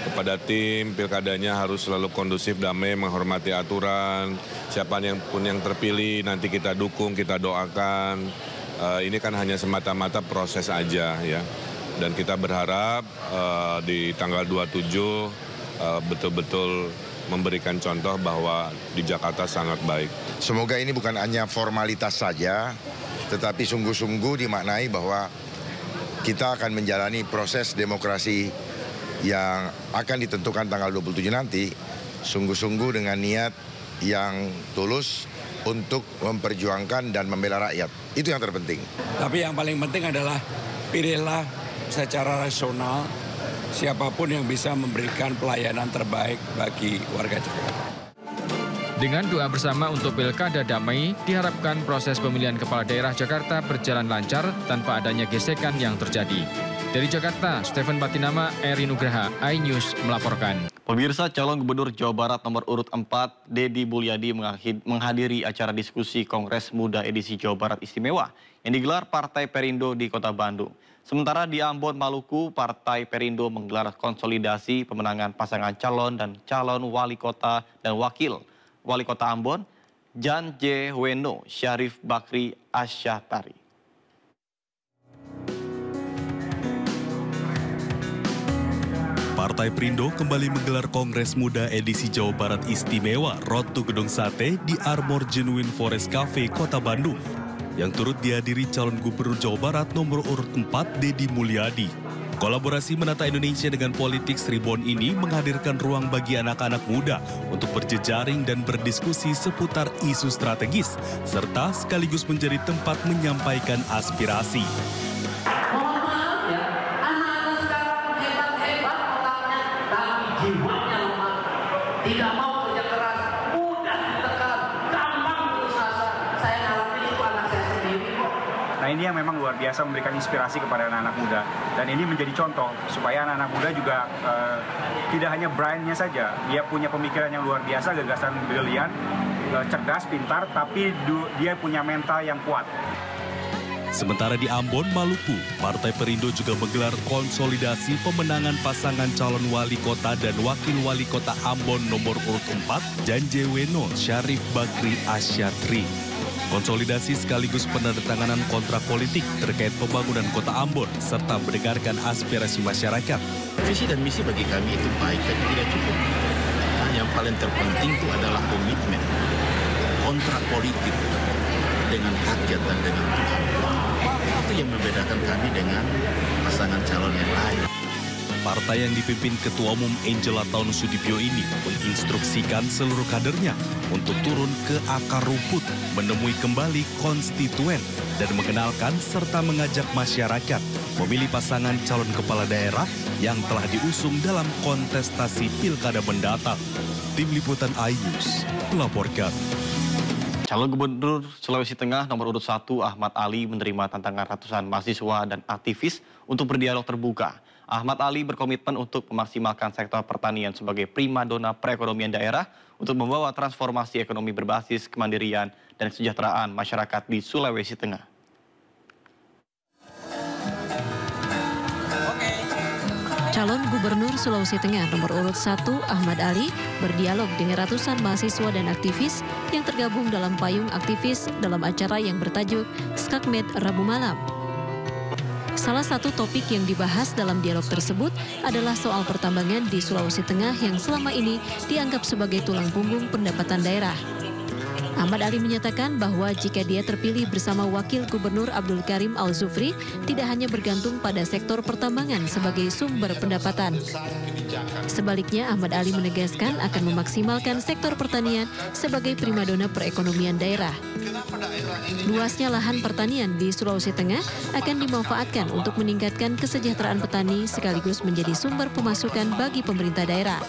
kepada tim pilkadanya harus selalu kondusif, damai, menghormati aturan. Siapapun yang terpilih nanti kita dukung, kita doakan. Ini kan hanya semata-mata proses aja ya. Dan kita berharap di tanggal 27 betul-betul memberikan contoh bahwa di Jakarta sangat baik. Semoga ini bukan hanya formalitas saja, tetapi sungguh-sungguh dimaknai bahwa kita akan menjalani proses demokrasi yang akan ditentukan tanggal 27 nanti, sungguh-sungguh dengan niat yang tulus untuk memperjuangkan dan membela rakyat. Itu yang terpenting. Tapi yang paling penting adalah pilihlah secara rasional siapapun yang bisa memberikan pelayanan terbaik bagi warga Jakarta. Dengan doa bersama untuk Pilkada Damai, diharapkan proses pemilihan Kepala Daerah Jakarta berjalan lancar tanpa adanya gesekan yang terjadi. Dari Jakarta, Stephen Batinama, Eri Nugraha, iNews melaporkan. Pemirsa, calon gubernur Jawa Barat nomor urut 4, Deddy Mulyadi menghadiri acara diskusi Kongres Muda edisi Jawa Barat Istimewa yang digelar Partai Perindo di Kota Bandung. Sementara di Ambon, Maluku, Partai Perindo menggelar konsolidasi pemenangan pasangan calon dan calon wali kota dan wakil wali kota Ambon, Jan J. Weno, Syarif Bakri Asyatari. Partai Perindo kembali menggelar Kongres Muda edisi Jawa Barat Istimewa Road to Gedung Sate di Armor Genuine Forest Cafe, Kota Bandung, yang turut dihadiri calon gubernur Jawa Barat nomor urut 4, Deddy Mulyadi. Kolaborasi menata Indonesia dengan politik Tribun ini menghadirkan ruang bagi anak-anak muda untuk berjejaring dan berdiskusi seputar isu strategis, serta sekaligus menjadi tempat menyampaikan aspirasi. Jiwanya lemah, tidak mau kerja keras, mudah ditekan, gampang putus asa. Saya ngalamin itu anak saya sendiri kok. Nah, ini yang memang luar biasa memberikan inspirasi kepada anak-anak muda. Dan ini menjadi contoh supaya anak-anak muda juga tidak hanya brainnya saja, dia punya pemikiran yang luar biasa, gagasan brilian, cerdas, pintar, tapi dia punya mental yang kuat. Sementara di Ambon, Maluku, Partai Perindo juga menggelar konsolidasi pemenangan pasangan calon wali kota dan wakil wali kota Ambon nomor urut 4, Jan J. Weno, Syarif Bakri Asyatri. Konsolidasi sekaligus penandatanganan kontrak politik terkait pembangunan kota Ambon serta mendengarkan aspirasi masyarakat. Visi dan misi bagi kami itu baik tapi tidak cukup. Nah, yang paling terpenting itu adalah komitmen, kontrak politik dengan rakyat dan dengan Tuhan. Itu yang membedakan kami dengan pasangan calon yang lain. Partai yang dipimpin Ketua Umum Angela Taun Sudibyo ini menginstruksikan seluruh kadernya untuk turun ke akar rumput, menemui kembali konstituen, dan mengenalkan serta mengajak masyarakat memilih pasangan calon kepala daerah yang telah diusung dalam kontestasi pilkada mendatang. Tim Liputan iNews melaporkan. Calon Gubernur Sulawesi Tengah nomor urut 1 Ahmad Ali menerima tantangan ratusan mahasiswa dan aktivis untuk berdialog terbuka. Ahmad Ali berkomitmen untuk memaksimalkan sektor pertanian sebagai primadona perekonomian daerah untuk membawa transformasi ekonomi berbasis kemandirian dan kesejahteraan masyarakat di Sulawesi Tengah. Calon Gubernur Sulawesi Tengah nomor urut 1 Ahmad Ali berdialog dengan ratusan mahasiswa dan aktivis yang tergabung dalam payung aktivis dalam acara yang bertajuk Skakmed Rabu malam. Salah satu topik yang dibahas dalam dialog tersebut adalah soal pertambangan di Sulawesi Tengah yang selama ini dianggap sebagai tulang punggung pendapatan daerah. Ahmad Ali menyatakan bahwa jika dia terpilih bersama Wakil Gubernur Abdul Karim Al-Zufri, tidak hanya bergantung pada sektor pertambangan sebagai sumber pendapatan. Sebaliknya, Ahmad Ali menegaskan akan memaksimalkan sektor pertanian sebagai primadona perekonomian daerah. Luasnya lahan pertanian di Sulawesi Tengah akan dimanfaatkan untuk meningkatkan kesejahteraan petani sekaligus menjadi sumber pemasukan bagi pemerintah daerah.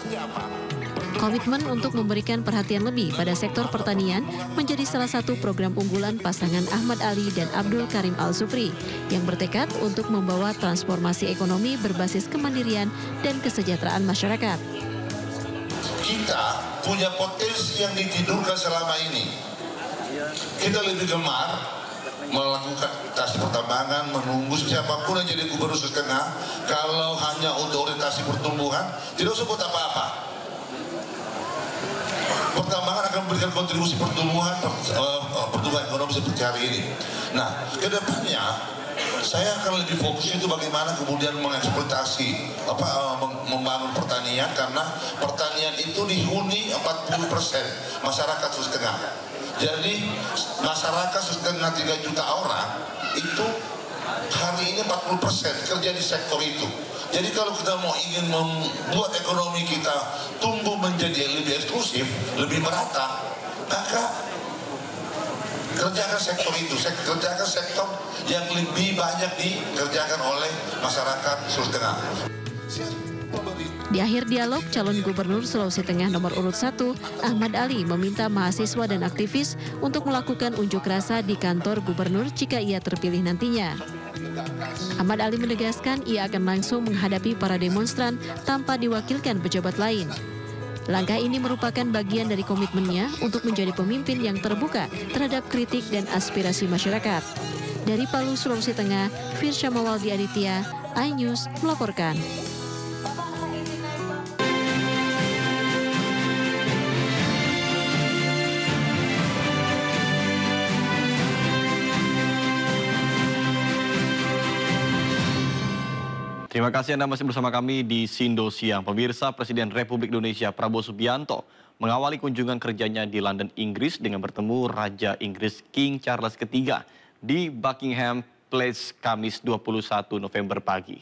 Komitmen untuk memberikan perhatian lebih pada sektor pertanian menjadi salah satu program unggulan pasangan Ahmad Ali dan Abdul Karim Al-Zufri yang bertekad untuk membawa transformasi ekonomi berbasis kemandirian dan kesejahteraan masyarakat. Kita punya potensi yang ditidurkan selama ini. Kita lebih gemar melakukan aktivitas pertambangan, menunggu siapapun yang jadi gubernur Sulawesi Tengah kalau hanya untuk orientasi pertumbuhan, tidak usah buat apa-apa. Pertambangan akan memberikan kontribusi pertumbuhan ekonomi seperti hari ini. Nah, kedepannya saya akan lebih fokus itu bagaimana kemudian mengeksploitasi membangun pertanian, karena pertanian itu dihuni 40% masyarakat Sulawesi Tengah. Jadi masyarakat Sulawesi Tengah 3 juta orang itu hari ini 40% kerja di sektor itu. Jadi kalau kita mau ingin membuat ekonomi kita tumbuh menjadi lebih eksklusif, lebih merata, maka kerjakan sektor itu, kerjakan sektor yang lebih banyak dikerjakan oleh masyarakat Sulawesi Tengah. Di akhir dialog, calon gubernur Sulawesi Tengah nomor urut 1, Ahmad Ali meminta mahasiswa dan aktivis untuk melakukan unjuk rasa di kantor gubernur jika ia terpilih nantinya. Ahmad Ali menegaskan ia akan langsung menghadapi para demonstran tanpa diwakilkan pejabat lain. Langkah ini merupakan bagian dari komitmennya untuk menjadi pemimpin yang terbuka terhadap kritik dan aspirasi masyarakat. Dari Palu, Sulawesi Tengah, Firsha Mawaldi Aditya, iNews melaporkan. Terima kasih Anda masih bersama kami di Sindo Siang. Pemirsa, Presiden Republik Indonesia Prabowo Subianto mengawali kunjungan kerjanya di London, Inggris dengan bertemu Raja Inggris King Charles III di Buckingham Palace Kamis 21 November pagi.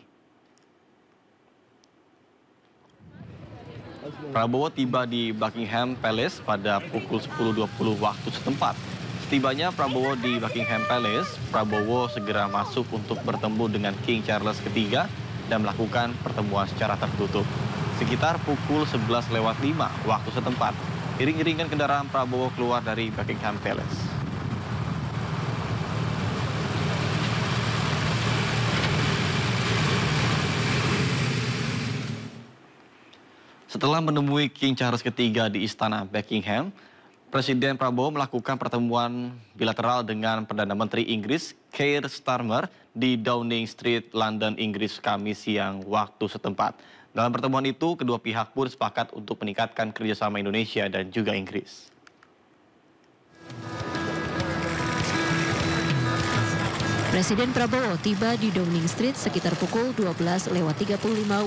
Prabowo tiba di Buckingham Palace pada pukul 10.20 waktu setempat. Setibanya Prabowo di Buckingham Palace, Prabowo segera masuk untuk bertemu dengan King Charles III dan melakukan pertemuan secara tertutup. Sekitar pukul 11.05 waktu setempat, iring-iringan kendaraan Prabowo keluar dari Buckingham Palace. Setelah menemui King Charles III di Istana Buckingham, Presiden Prabowo melakukan pertemuan bilateral dengan Perdana Menteri Inggris Keir Starmer di Downing Street, London, Inggris, Kamis siang waktu setempat. Dalam pertemuan itu, kedua pihak pun sepakat untuk meningkatkan kerjasama Indonesia dan juga Inggris. Presiden Prabowo tiba di Downing Street sekitar pukul 12.35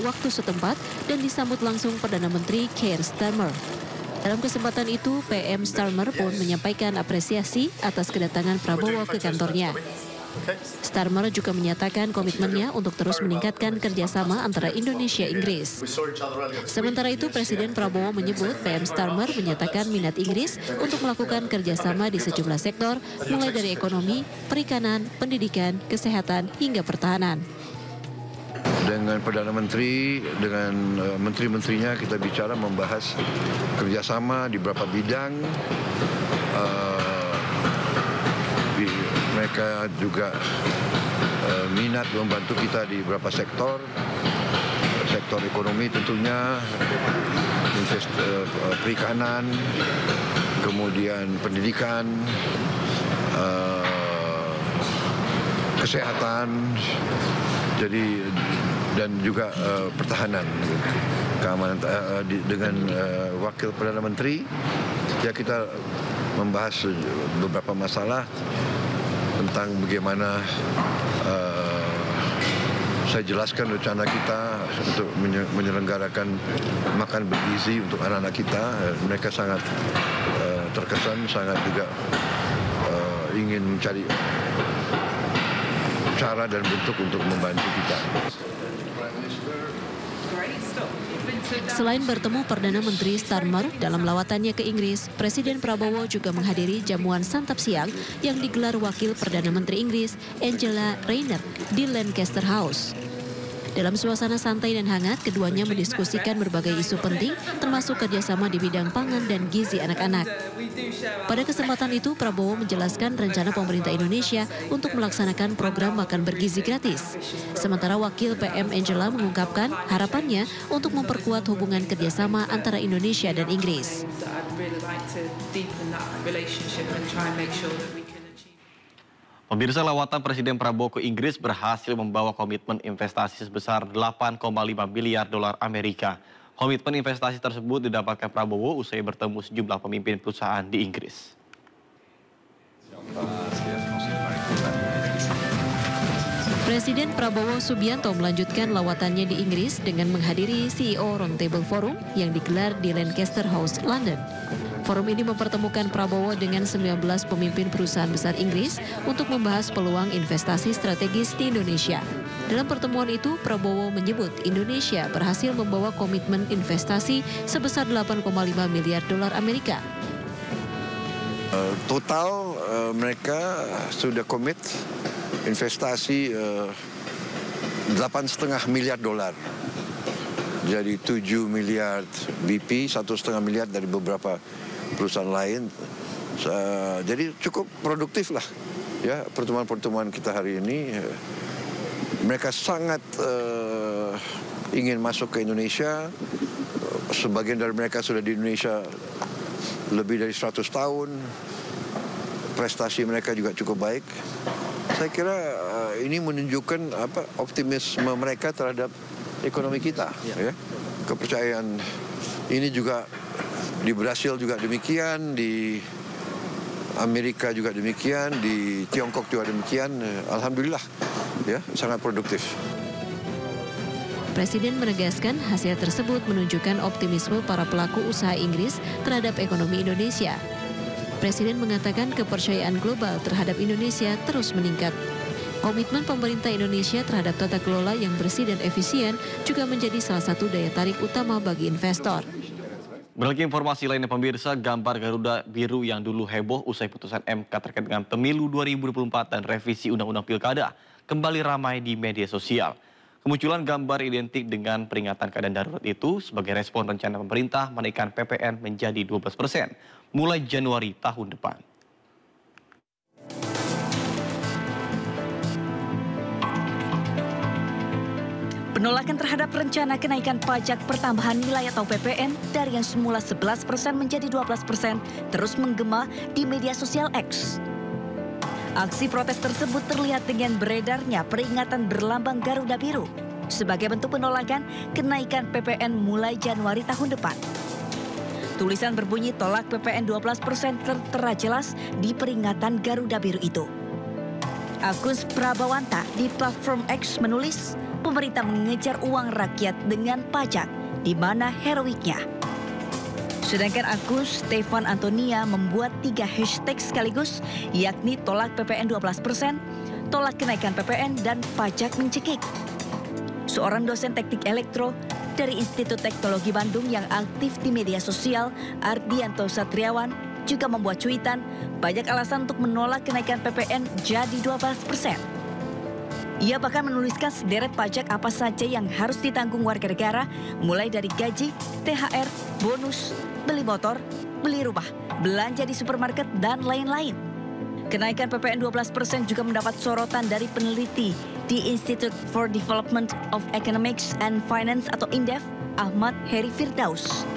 waktu setempat dan disambut langsung Perdana Menteri Keir Starmer. Dalam kesempatan itu, PM Starmer pun menyampaikan apresiasi atas kedatangan Prabowo ke kantornya. Starmer juga menyatakan komitmennya untuk terus meningkatkan kerjasama antara Indonesia-Inggris. Sementara itu, Presiden Prabowo menyebut PM Starmer menyatakan minat Inggris untuk melakukan kerjasama di sejumlah sektor, mulai dari ekonomi, perikanan, pendidikan, kesehatan, hingga pertahanan. Dengan Perdana Menteri, dengan menteri-menterinya kita bicara membahas kerjasama di beberapa bidang. Mereka juga minat membantu kita di beberapa sektor. Sektor ekonomi tentunya, perikanan, kemudian pendidikan, kesehatan, jadi dan juga pertahanan, keamanan. Dengan Wakil Perdana Menteri, ya kita membahas beberapa masalah tentang bagaimana saya jelaskan rencana kita untuk menyelenggarakan makan bergizi untuk anak-anak kita. Mereka sangat terkesan, sangat juga ingin mencari cara dan bentuk untuk membantu kita. Selain bertemu Perdana Menteri Starmer dalam lawatannya ke Inggris, Presiden Prabowo juga menghadiri jamuan santap siang yang digelar Wakil Perdana Menteri Inggris Angela Rayner di Lancaster House. Dalam suasana santai dan hangat, keduanya mendiskusikan berbagai isu penting, termasuk kerjasama di bidang pangan dan gizi anak-anak. Pada kesempatan itu, Prabowo menjelaskan rencana pemerintah Indonesia untuk melaksanakan program makan bergizi gratis. Sementara Wakil PM Angela mengungkapkan harapannya untuk memperkuat hubungan kerjasama antara Indonesia dan Inggris. Pemirsa, lawatan Presiden Prabowo ke Inggris berhasil membawa komitmen investasi sebesar 8,5 miliar dolar Amerika. Komitmen investasi tersebut didapatkan Prabowo usai bertemu sejumlah pemimpin perusahaan di Inggris. Presiden Prabowo Subianto melanjutkan lawatannya di Inggris dengan menghadiri CEO Roundtable Forum yang digelar di Lancaster House, London. Forum ini mempertemukan Prabowo dengan 19 pemimpin perusahaan besar Inggris untuk membahas peluang investasi strategis di Indonesia. Dalam pertemuan itu, Prabowo menyebut Indonesia berhasil membawa komitmen investasi sebesar 8,5 miliar dolar Amerika. Total mereka sudah komit investasi 8,5 miliar dolar. Jadi 7 miliar BP, 1,5 miliar dari beberapa perusahaan lain. Jadi cukup produktif lah ya pertemuan-pertemuan kita hari ini. Mereka sangat ingin masuk ke Indonesia. Sebagian dari mereka sudah di Indonesia lebih dari 100 tahun. Prestasi mereka juga cukup baik. Saya kira ini menunjukkan optimisme mereka terhadap ekonomi kita. Ya. Kepercayaan ini juga di Brasil juga demikian, di Amerika juga demikian, di Tiongkok juga demikian. Alhamdulillah, ya, sangat produktif. Presiden menegaskan hasil tersebut menunjukkan optimisme para pelaku usaha Inggris terhadap ekonomi Indonesia. Presiden mengatakan kepercayaan global terhadap Indonesia terus meningkat. Komitmen pemerintah Indonesia terhadap tata kelola yang bersih dan efisien juga menjadi salah satu daya tarik utama bagi investor. Berlagi informasi lainnya pemirsa, gambar Garuda Biru yang dulu heboh usai putusan MK terkait dengan pemilu 2024 dan revisi Undang-Undang Pilkada kembali ramai di media sosial. Kemunculan gambar identik dengan peringatan keadaan darurat itu sebagai respon rencana pemerintah menaikkan PPN menjadi 12% mulai Januari tahun depan. Penolakan terhadap rencana kenaikan pajak pertambahan nilai atau PPN dari yang semula 11% menjadi 12% terus menggema di media sosial X. Aksi protes tersebut terlihat dengan beredarnya peringatan berlambang Garuda Biru sebagai bentuk penolakan kenaikan PPN mulai Januari tahun depan. Tulisan berbunyi tolak PPN 12% tertera jelas di peringatan Garuda Biru itu. Agus Prabawanta di platform X menulis, pemerintah mengejar uang rakyat dengan pajak, di mana heroiknya. Sedangkan akun Stefan Antonia membuat 3 hashtag sekaligus, yakni tolak PPN 12%, tolak kenaikan PPN, dan pajak mencekik. Seorang dosen teknik elektro dari Institut Teknologi Bandung yang aktif di media sosial, Ardianto Satriawan, juga membuat cuitan banyak alasan untuk menolak kenaikan PPN jadi 12%. Ia bahkan menuliskan sederet pajak apa saja yang harus ditanggung warga negara, mulai dari gaji, THR, bonus, beli motor, beli rumah, belanja di supermarket, dan lain-lain. Kenaikan PPN 12% juga mendapat sorotan dari peneliti di Institute for Development of Economics and Finance atau INDEF, Ahmad Heri Firdaus.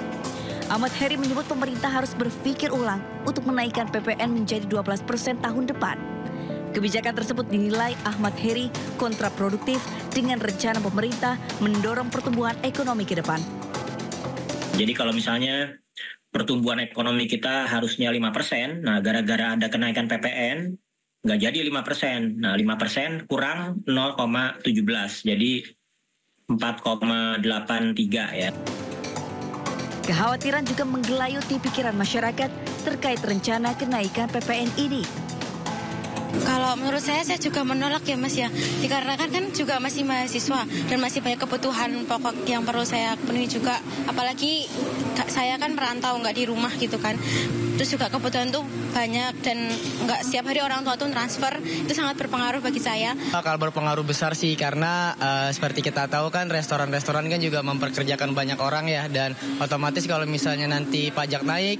Ahmad Heri menyebut pemerintah harus berpikir ulang untuk menaikkan PPN menjadi 12% tahun depan. Kebijakan tersebut dinilai Ahmad Heri kontraproduktif dengan rencana pemerintah mendorong pertumbuhan ekonomi ke depan. Jadi kalau misalnya pertumbuhan ekonomi kita harusnya 5%, nah gara-gara ada kenaikan PPN, nggak jadi 5%. Nah 5% kurang 0,17, jadi 4,83 ya. Kekhawatiran juga menggelayuti pikiran masyarakat terkait rencana kenaikan PPN ini. Kalau menurut saya juga menolak ya Mas ya, dikarenakan kan juga masih mahasiswa dan masih banyak kebutuhan pokok yang perlu saya penuhi juga. Apalagi saya kan merantau, nggak di rumah gitu kan. Terus juga kebutuhan tuh banyak dan nggak setiap hari orang tua tuh transfer, itu sangat berpengaruh bagi saya. Bakal berpengaruh besar sih karena seperti kita tahu kan restoran-restoran kan juga memperkerjakan banyak orang ya, dan otomatis kalau misalnya nanti pajak naik,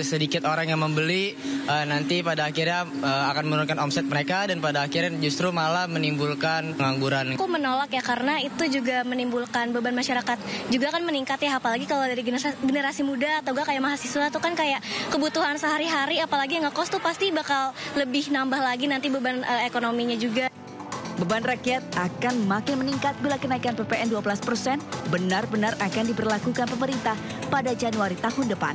sedikit orang yang membeli, nanti pada akhirnya akan menurunkan omset mereka dan pada akhirnya justru malah menimbulkan pengangguran. Aku menolak ya karena itu juga menimbulkan beban masyarakat juga kan meningkat ya, apalagi kalau dari generasi muda atau gak kayak mahasiswa tuh kan kayak kebutuhan sehari-hari, apalagi yang ngekos tuh pasti bakal lebih nambah lagi nanti beban ekonominya juga. Beban rakyat akan makin meningkat bila kenaikan PPN 12% benar-benar akan diberlakukan pemerintah pada Januari tahun depan.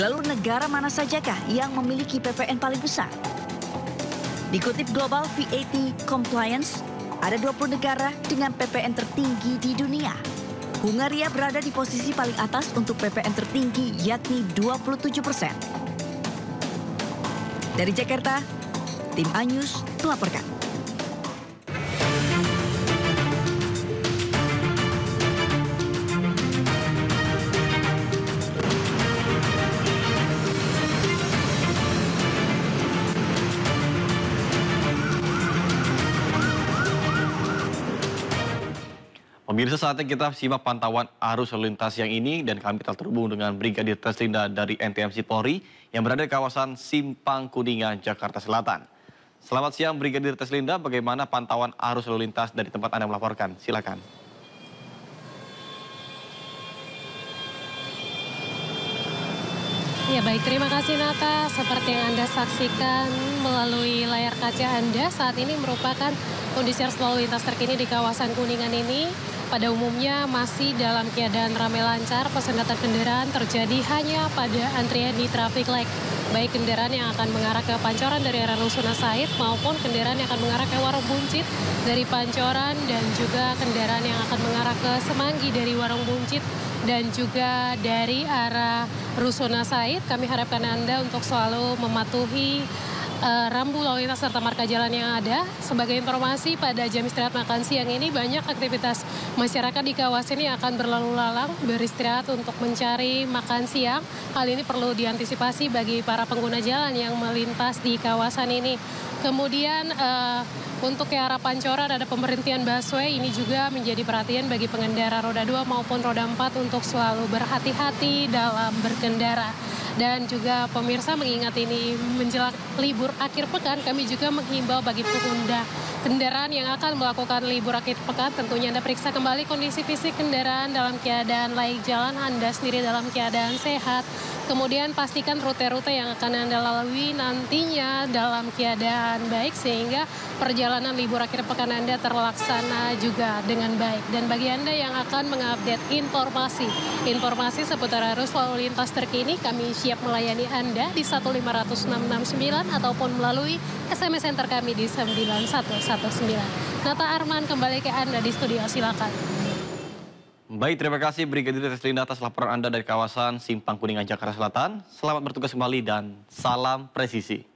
Lalu negara mana sajakah yang memiliki PPN paling besar? Dikutip Global VAT Compliance, ada 20 negara dengan PPN tertinggi di dunia. Hungaria berada di posisi paling atas untuk PPN tertinggi, yakni 27%. Dari Jakarta, tim Anyus melaporkan. Pemirsa, saatnya kita simak pantauan arus lalu lintas yang ini dan kami telah terhubung dengan Brigadir Treslinda dari NTMC Polri yang berada di kawasan Simpang Kuningan, Jakarta Selatan. Selamat siang Brigadir Teslinda, bagaimana pantauan arus lalu lintas dari tempat Anda melaporkan? Silakan. Ya baik, terima kasih Nata. Seperti yang Anda saksikan melalui layar kaca Anda, saat ini merupakan kondisi arus lalu lintas terkini di kawasan Kuningan ini. Pada umumnya masih dalam keadaan ramai lancar, kepadatan kendaraan terjadi hanya pada antrian di traffic light. Baik kendaraan yang akan mengarah ke Pancoran dari arah Rusuna Said maupun kendaraan yang akan mengarah ke Warung Buncit dari Pancoran dan juga kendaraan yang akan mengarah ke Semanggi dari Warung Buncit dan juga dari arah Rusuna Said. Kami harapkan Anda untuk selalu mematuhi rambu lalu lintas serta marka jalan yang ada. Sebagai informasi, pada jam istirahat makan siang ini banyak aktivitas masyarakat di kawasan ini akan berlalu lalang beristirahat untuk mencari makan siang. Hal ini perlu diantisipasi bagi para pengguna jalan yang melintas di kawasan ini. Kemudian untuk ke arah Pancoran ada pemberhentian busway, ini juga menjadi perhatian bagi pengendara roda 2 maupun roda 4 untuk selalu berhati-hati dalam berkendara. Dan juga pemirsa mengingat ini menjelang libur akhir pekan, kami juga menghimbau bagi pengguna kendaraan yang akan melakukan libur akhir pekan, tentunya Anda periksa kembali kondisi fisik kendaraan dalam keadaan layak jalan, Anda sendiri dalam keadaan sehat. Kemudian pastikan rute-rute yang akan Anda lalui nantinya dalam keadaan baik sehingga perjalanan libur akhir pekan Anda terlaksana juga dengan baik. Dan bagi Anda yang akan mengupdate informasi seputar arus lalu lintas terkini, kami siap melayani Anda di 15669 ataupun melalui SMS center kami di 9119. Nata Arman kembali ke Anda di studio, silakan. Baik, terima kasih Brigadir Teslinda atas laporan Anda dari kawasan Simpang Kuningan, Jakarta Selatan. Selamat bertugas kembali dan salam presisi.